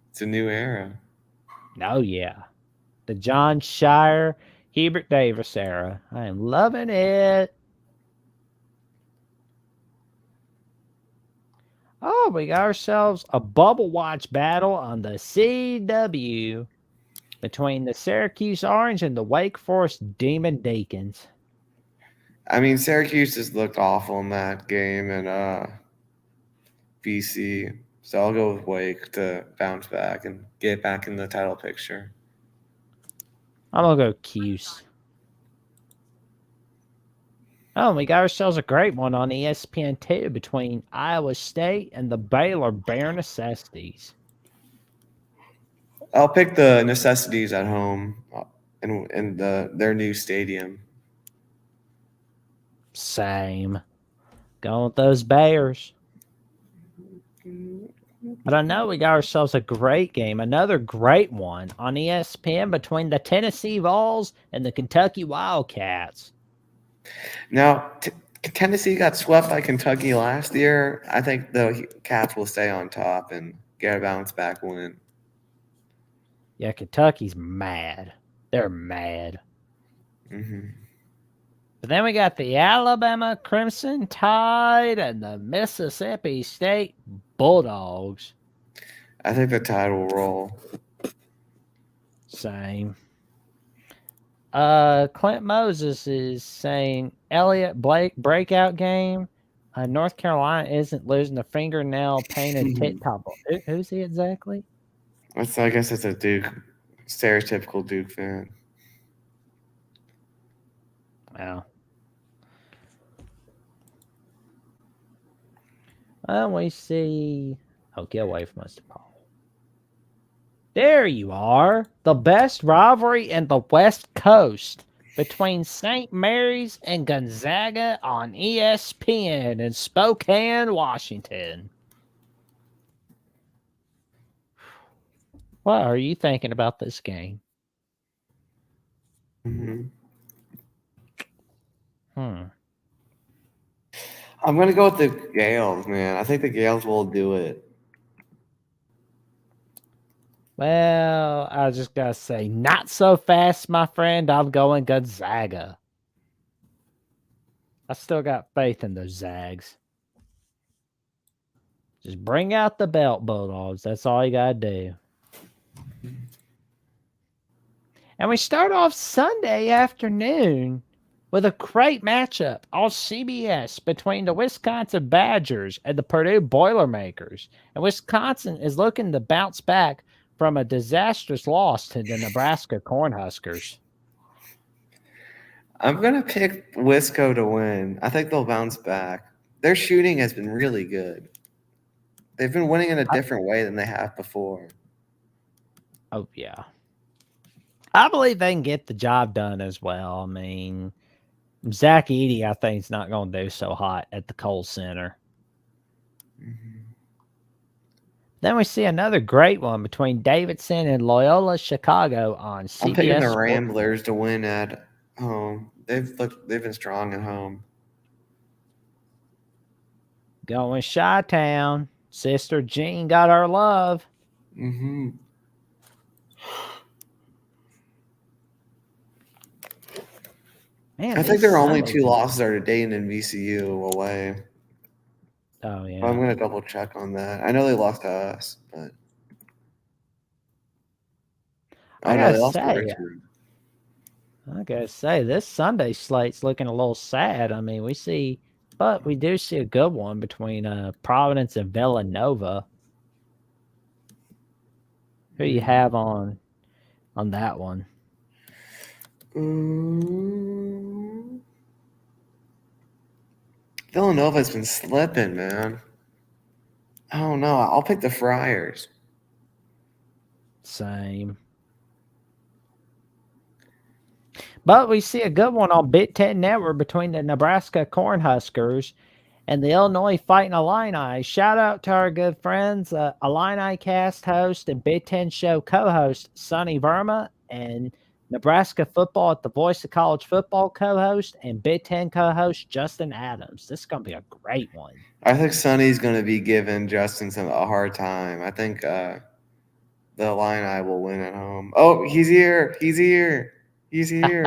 It's a new era. Oh, yeah. The John Shire, Hubert Davis era. I am loving it. Oh, we got ourselves a bubble watch battle on the CW between the Syracuse Orange and the Wake Forest Demon Deacons. I mean, Syracuse has looked awful in that game, and BC. So I'll go with Wake to bounce back and get back in the title picture. I'm going to go Cuse. Oh, we got ourselves a great one on ESPN2 between Iowa State and the Baylor Bear Necessities. I'll pick the necessities at home in their new stadium. Same. Going with those Bears. But I know we got ourselves a great game, another great one on ESPN between the Tennessee Vols and the Kentucky Wildcats. Now, Tennessee got swept by Kentucky last year. I think the Cats will stay on top and get a bounce back win. Yeah, Kentucky's mad. They're mad. Mm-hmm. But then we got the Alabama Crimson Tide and the Mississippi State Bulldogs. I think the Tide will roll. Same. Clint Moses is saying Elliott Blake breakout game. North Carolina isn't losing a fingernail painted TikTok. Who's he exactly? I guess it's a Duke, stereotypical Duke fan. Wow. We see. Oh, get away from us, Paul. There you are. The best rivalry in the West Coast between St. Mary's and Gonzaga on ESPN in Spokane, Washington. What are you thinking about this game? Mm-hmm. I'm going to go with the Gales, man. I think the Gales will do it. Well, I just got to say, not so fast, my friend. I'm going Gonzaga. I still got faith in those Zags. Just bring out the belt, Bulldogs. That's all you got to do. And we start off Sunday afternoon with a great matchup on CBS between the Wisconsin Badgers and the Purdue Boilermakers. And Wisconsin is looking to bounce back from a disastrous loss to the Nebraska Cornhuskers. I'm going to pick Wisco to win. I think they'll bounce back. their shooting has been really good. They've been winning in a different way than they have before. Oh, yeah. I believe they can get the job done as well. I mean, Zach Edey, I think, is not going to do so hot at the Kohl Center. Mm-hmm. Then we see another great one between Davidson and Loyola Chicago on CBS. I'm picking the Ramblers to win at home. They've been strong at home. Going Chi-Town. Sister Jean got our love. Mm-hmm. Man, I think their only 2 losses are to Dayton and VCU away. Oh, yeah. But I'm going to double check on that. I know they lost to us, but I no, they gotta lost to say, Richmond. this Sunday slate's looking a little sad. I mean, we do see a good one between Providence and Villanova. Who you have on that one? Villanova's been slipping, man. Oh no, I'll pick the Friars. Same. But we see a good one on Big Ten Network between the Nebraska Cornhuskers and the Illinois Fighting Illini. Shout out to our good friends, Illini cast host and Big Ten show co-host Sonny Verma, and Nebraska football at the Voice of College Football co-host and Big Ten co-host Justin Adams. This is going to be a great one. I think Sonny's going to be giving Justin a hard time. I think the Illini will win at home. Oh, he's here. He's here. He's here.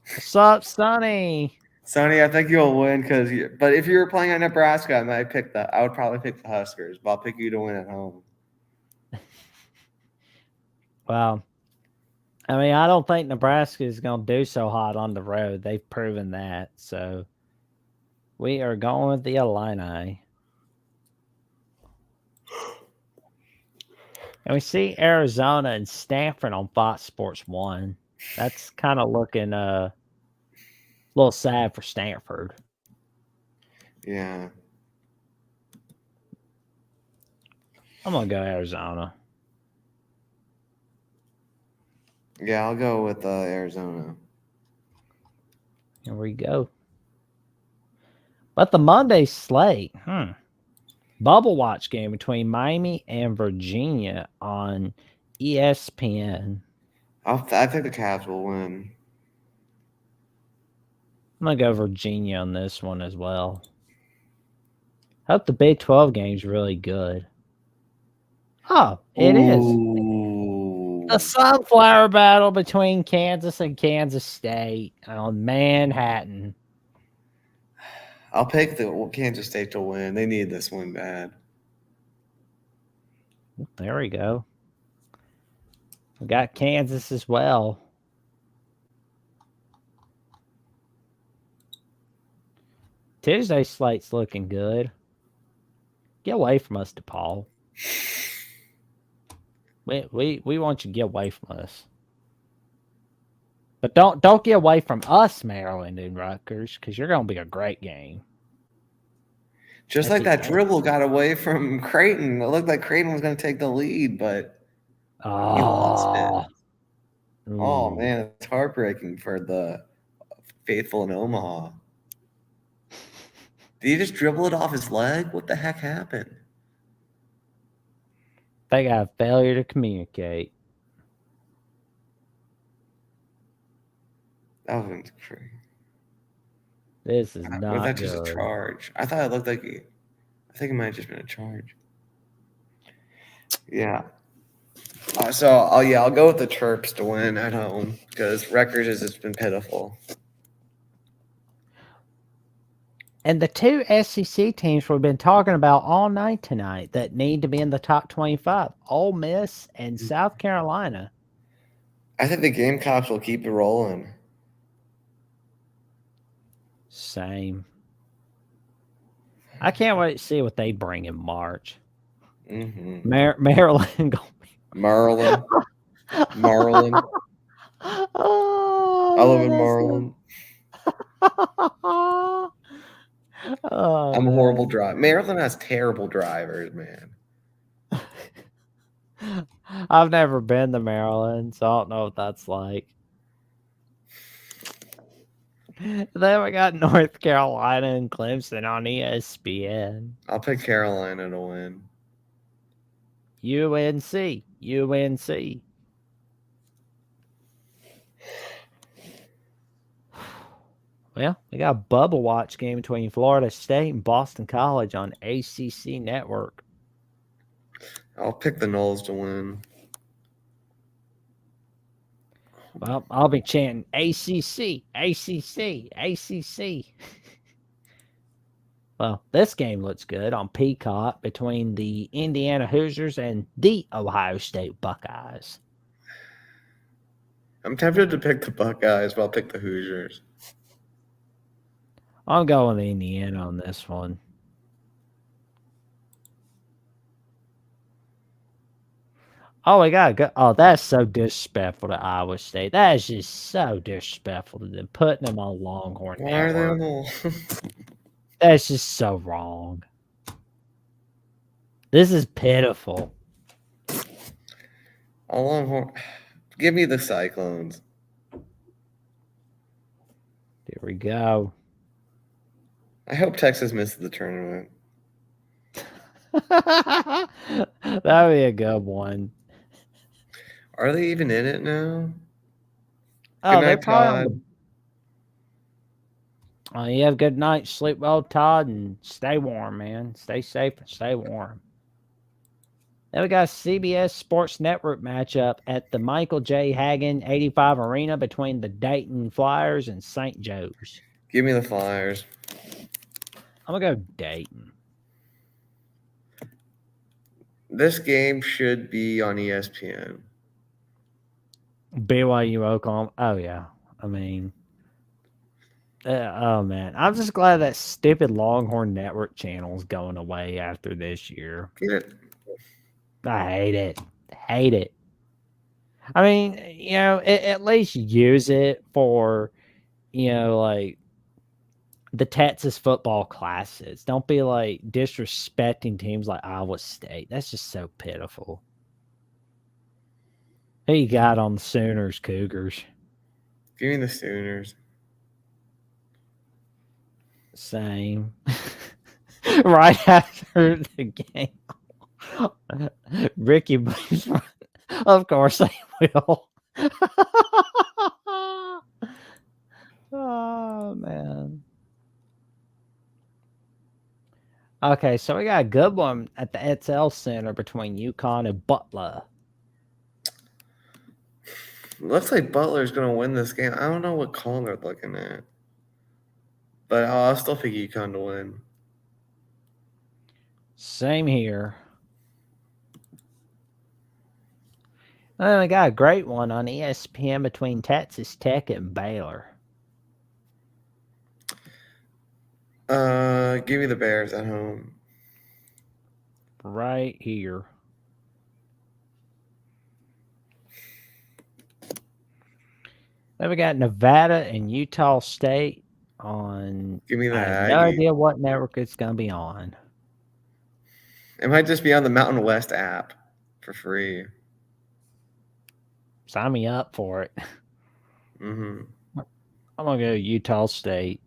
What's up, Sonny? Sonny, I think you'll win but if you were playing at Nebraska, I would probably pick the Huskers, but I'll pick you to win at home. Well, I mean, I don't think Nebraska is going to do so hot on the road. They've proven that. So we are going with the Illini. And we see Arizona and Stanford on Fox Sports 1. That's kind of looking a little sad for Stanford. Yeah. I'm going to go Arizona. Yeah, I'll go with Arizona. Here we go. But the Monday slate, Bubble Watch game between Miami and Virginia on ESPN. I think the Cavs will win. I'm going to go Virginia on this one as well. I hope the Big 12 game's really good. Oh, it is. The Sunflower Battle between Kansas and Kansas State on Manhattan. I'll pick the Kansas State to win. They need this one bad. There we go. We got Kansas as well. Tuesday slate's looking good. Get away from us, DePaul. We want you to get away from us. But don't get away from us, Maryland and Rutgers, because you're going to be a great game. Just like that dribble got away from Creighton. It looked like Creighton was going to take the lead, but he lost it. Oh, man, it's heartbreaking for the faithful in Omaha. Did he just dribble it off his leg? What the heck happened? They got a failure to communicate. That was crazy. This is not Was that good. just a charge? I thought it looked like I think it might have just been a charge. Yeah. I'll go with the Terps to win at home because Rutgers has just been pitiful. And the two SEC teams we've been talking about all night tonight that need to be in the top 25, Ole Miss and South Carolina. I think the Gamecocks will keep it rolling. Same. I can't wait to see what they bring in March. Mm-hmm. Maryland. Maryland. Oh, I live in Maryland. Oh, I'm a horrible man. driver. Maryland has terrible drivers, man. I've never been to Maryland, so I don't know what that's like. Then we got North Carolina and Clemson on ESPN. I'll pick Carolina to win. UNC. UNC. Well, we got a bubble watch game between Florida State and Boston College on ACC Network. I'll pick the Knolls to win. Well, I'll be chanting ACC, ACC, ACC. Well, this game looks good on Peacock between the Indiana Hoosiers and the Ohio State Buckeyes. I'm tempted to pick the Buckeyes, but I'll pick the Hoosiers. I'm going with Indiana on this one. Oh, we got to go. Oh, that's so disrespectful to Iowa State. That is just so disrespectful to them, putting them on Longhorn Why are they on Network. the? That's just so wrong. This is pitiful. On Longhorn. Give me the Cyclones. There we go. I hope Texas misses the tournament. That would be a good one. Are they even in it now? Oh, Good they're night, probably on Todd. the. You have a good night, sleep well, Todd, and stay warm, man. Stay safe and stay warm. Then we got a CBS Sports Network matchup at the Michael J. Hagan 85 Arena between the Dayton Flyers and St. Joe's. Give me the Flyers. I'm going to go Dayton. This game should be on ESPN. BYU Oklahoma. Oh, yeah. I mean, oh, man. I'm just glad that stupid Longhorn Network channel is going away after this year. Get it? I hate it. Hate it. I mean, at least use it for, like the Texas football classes. Don't be like disrespecting teams like Iowa State. That's just so pitiful. Who you got on the Sooners, Cougars? Give me the Sooners. Same. Right after the game. Ricky, of course they will. Oh, man. Okay, so we got a good one at the Edsel Center between UConn and Butler. Looks like Butler's going to win this game. I don't know what call they're looking at. But I'll still pick UConn to win. Same here. Well, we got a great one on ESPN between Texas Tech and Baylor. Give me the Bears at home. Right here. Then we got Nevada and Utah State on. Give me the I have no Aggies. idea what network it's going to be on. It might just be on the Mountain West app for free. Sign me up for it. Mm-hmm. I'm going to go Utah State.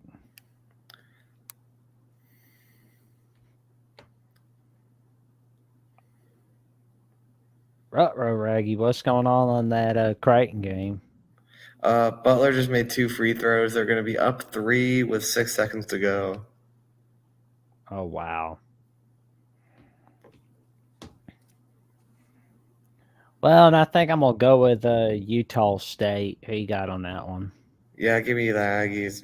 Ruh-roh, Raggy. What's going on that Creighton game? Butler just made 2 free throws. They're going to be up 3 with 6 seconds to go. Oh, wow. Well, and I think I'm going to go with Utah State. Who you got on that one? Yeah, give me the Aggies.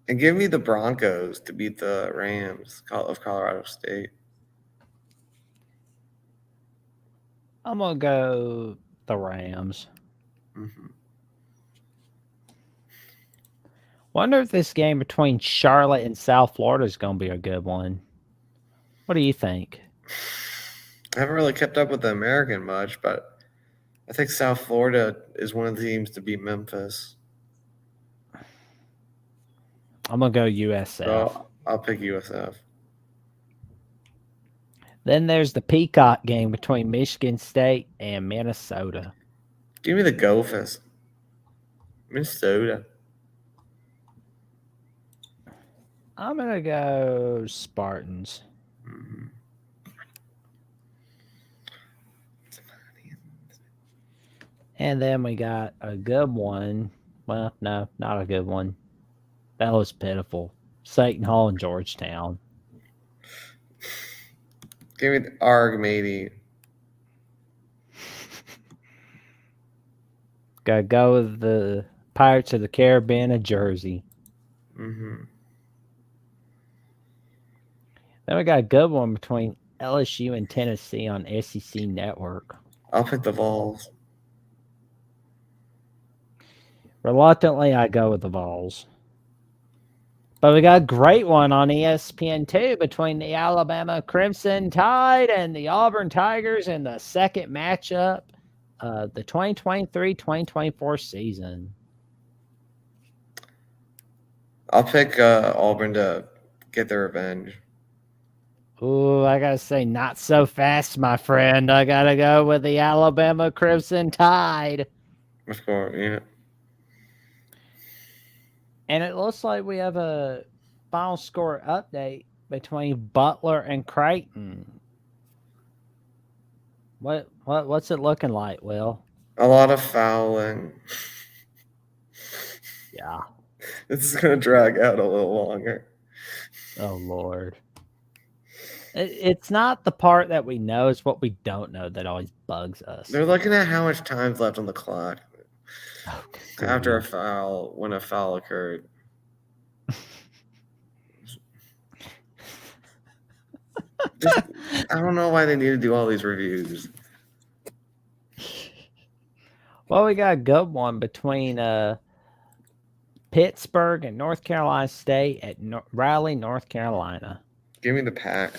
And give me the Broncos to beat the Rams of Colorado State. I'm going to go the Rams. Mm-hmm. Wonder if this game between Charlotte and South Florida is going to be a good one. What do you think? I haven't really kept up with the American much, but I think South Florida is one of the teams to beat Memphis. I'm going to go USF. So I'll pick USF. Then there's the Peacock game between Michigan State and Minnesota. Give me the Gophers. Minnesota. I'm going to go Spartans. Mm-hmm. And then we got a good one. Well, no, not a good one. That was pitiful. Seton Hall and Georgetown. Give me the ARG, matey. Gotta go with the Pirates of the Caribbean of Jersey. Mm-hmm. Then we got a good one between LSU and Tennessee on SEC Network. I'll pick the Vols. Reluctantly, I go with the Vols. But we got a great one on ESPN2 between the Alabama Crimson Tide and the Auburn Tigers in the second matchup of the 2023-2024 season. I'll pick Auburn to get their revenge. Ooh, I gotta say, not so fast, my friend. I gotta go with the Alabama Crimson Tide. Of course, yeah. And it looks like we have a final score update between Butler and Creighton. What's it looking like, Will? A lot of fouling. Yeah. This is gonna drag out a little longer. Oh Lord. It's not the part that we know, it's what we don't know that always bugs us. They're looking at how much time's left on the clock after a grief. foul, when a foul occurred. Just, I don't know why they need to do all these reviews. Well, we got a good one between Pittsburgh and North Carolina State at Raleigh, North Carolina. Give me the pack.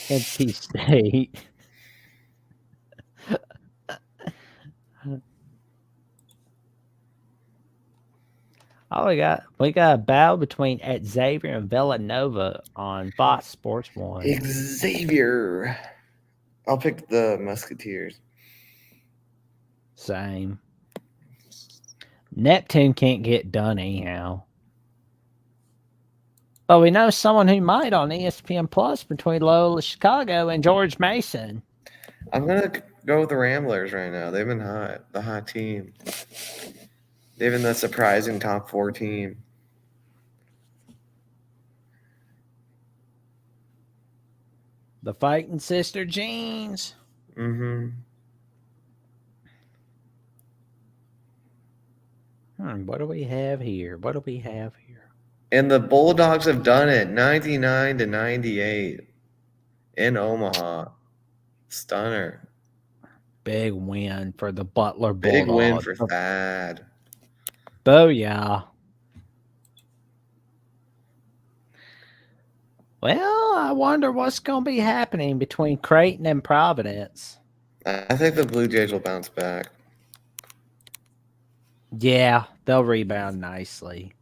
NC State. Oh, we got a battle between at Xavier and Villanova on Fox Sports 1. Xavier. I'll pick the Musketeers. Same. Neptune can't get done anyhow. But we know someone who might on ESPN Plus between Loyola Chicago and George Mason. I'm gonna go with the Ramblers right now. They've been hot, the hot team. They've been the surprising top 4 team. The Fighting Sister Jeans. Mm-hmm. What do we have here? And the Bulldogs have done it, 99-98 in Omaha. Stunner. Big win for the Butler Big Bulldogs. win for Thad. Booyah. Well, I wonder what's going to be happening between Creighton and Providence. I think the Blue Jays will bounce back. Yeah, they'll rebound nicely.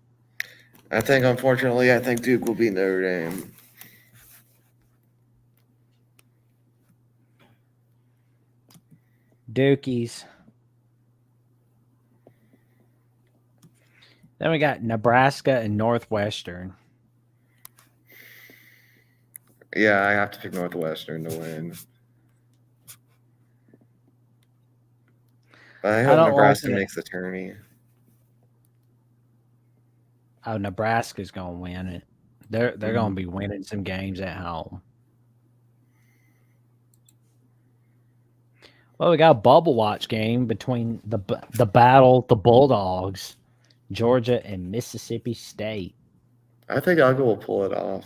Unfortunately, I think Duke will beat Notre Dame. Dukies. Then we got Nebraska and Northwestern. Yeah, I have to pick Northwestern to win. But I hope Nebraska makes the tourney. Oh, Nebraska's going to win it. They're going to be winning some games at home. Well, we got a bubble watch game between the Bulldogs, Georgia and Mississippi State. I think Ugga will pull it off.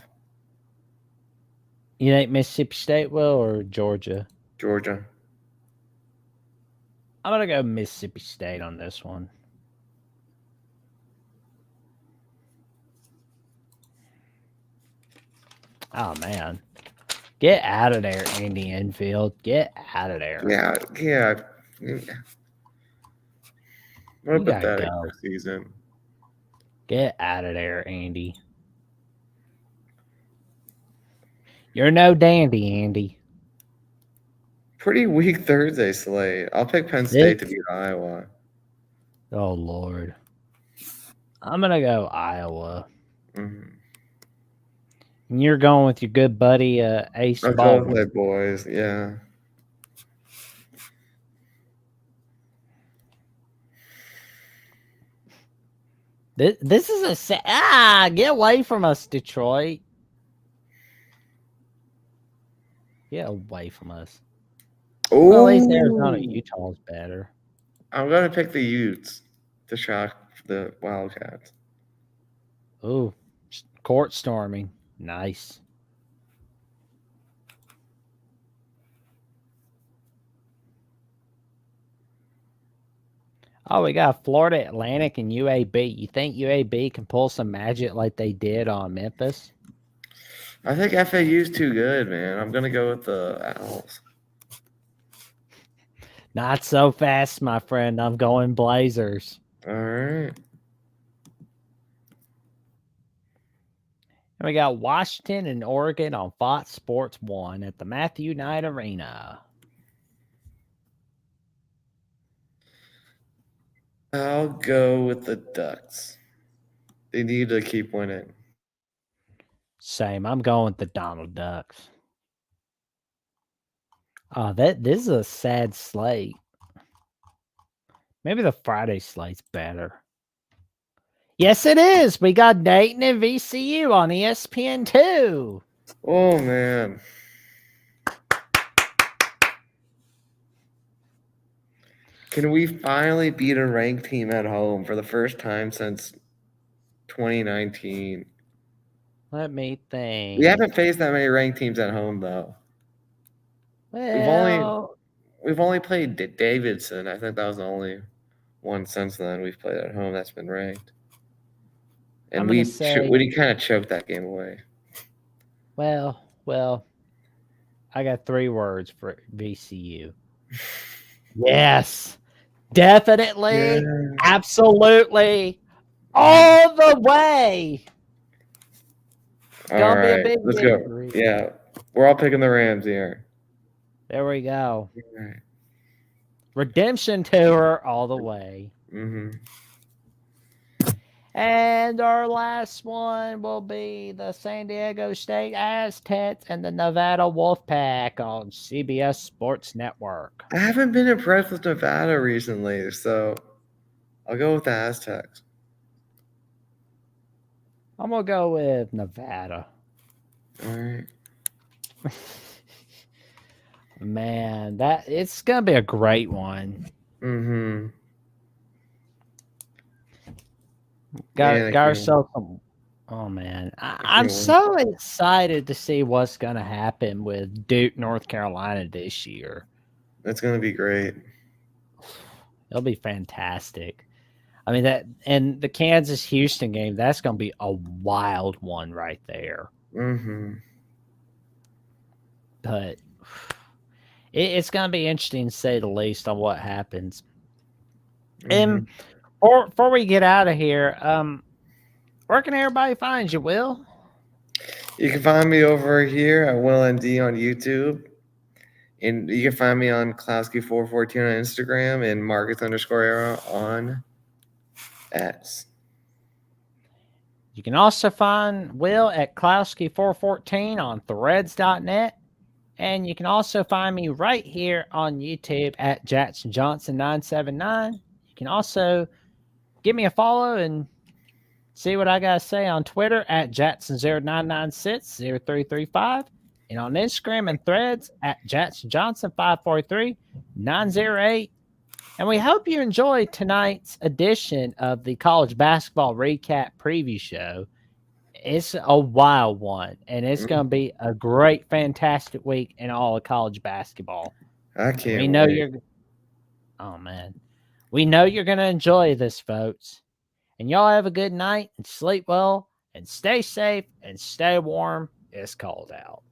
You think Mississippi State will or Georgia? Georgia. I'm going to go Mississippi State on this one. Oh, man. Get out of there, Andy Enfield. Get out of there. Yeah. What a pathetic season. Get out of there, Andy. You're no dandy, Andy. Pretty weak Thursday slate. I'll pick Penn This, State to beat Iowa. oh Lord, I'm gonna go Iowa. Mhm. And you're going with your good buddy Ace I'll go with my Baldwin. boys. Yeah. This is get away from us, Detroit. Get away from us. Well, at least Arizona, Oh, Utah's better. I'm gonna pick the Utes to shock the Wildcats. Ooh, court storming. Nice. Oh, we got Florida Atlantic and UAB. You think UAB can pull some magic like they did on Memphis? I think FAU's too good, man. I'm gonna go with the Owls. Not so fast, my friend. I'm going Blazers. All right. And we got Washington and Oregon on Fox Sports 1 at the Matthew Knight Arena. I'll go with the Ducks. They need to keep winning. Same. I'm going with the Donald Ducks. Oh, this is a sad slate. Maybe the Friday slate's better. Yes, it is. We got Dayton and VCU on ESPN2. Oh man. Can we finally beat a ranked team at home for the first time since 2019? Let me think. We haven't faced that many ranked teams at home though. Well, We've only played Davidson. I think that was the only one since then we've played at home that's been ranked. And I'm gonna say, we kind of choked that game away. well, I got 3 words for VCU. Yes, definitely, Yeah. absolutely, all the way. It's All gonna be a right, big let's go. victory. Yeah, we're all picking the Rams here. There we go. All right. Redemption tour all the way. Mm-hmm. And our last one will be the San Diego State Aztecs and the Nevada Wolfpack on CBS Sports Network. I haven't been impressed with Nevada recently, so I'll go with the Aztecs. I'm gonna go with Nevada. All right. Man, that it's gonna be a great one. Mm-hmm. Got ourselves some. Oh man, I'm wait. so excited to see what's gonna happen with Duke, North Carolina this year. That's gonna be great. It'll be fantastic. I mean that, and the Kansas Houston game, that's gonna be a wild one right there. Mm-hmm. But it's gonna be interesting to say the least on what happens. Mm-hmm. And before we get out of here, where can everybody find you, Will? You can find me over here at WillND on YouTube. And you can find me on Klowski414 on Instagram and Marcus_era on X. You can also find Will at Klowski414 on threads.net. And you can also find me right here on YouTube at Jackson Johnson 979. You can also give me a follow and see what I got to say on Twitter at Jackson09960335 and on Instagram and Threads at Jackson Johnson 543-908. And we hope you enjoyed tonight's edition of the College Basketball Recap Preview Show. It's a wild one, and it's going to be a great, fantastic week in all of college basketball. I can't We know wait. oh man, we know you're going to enjoy this, folks. And y'all have a good night and sleep well and stay safe and stay warm. It's cold out.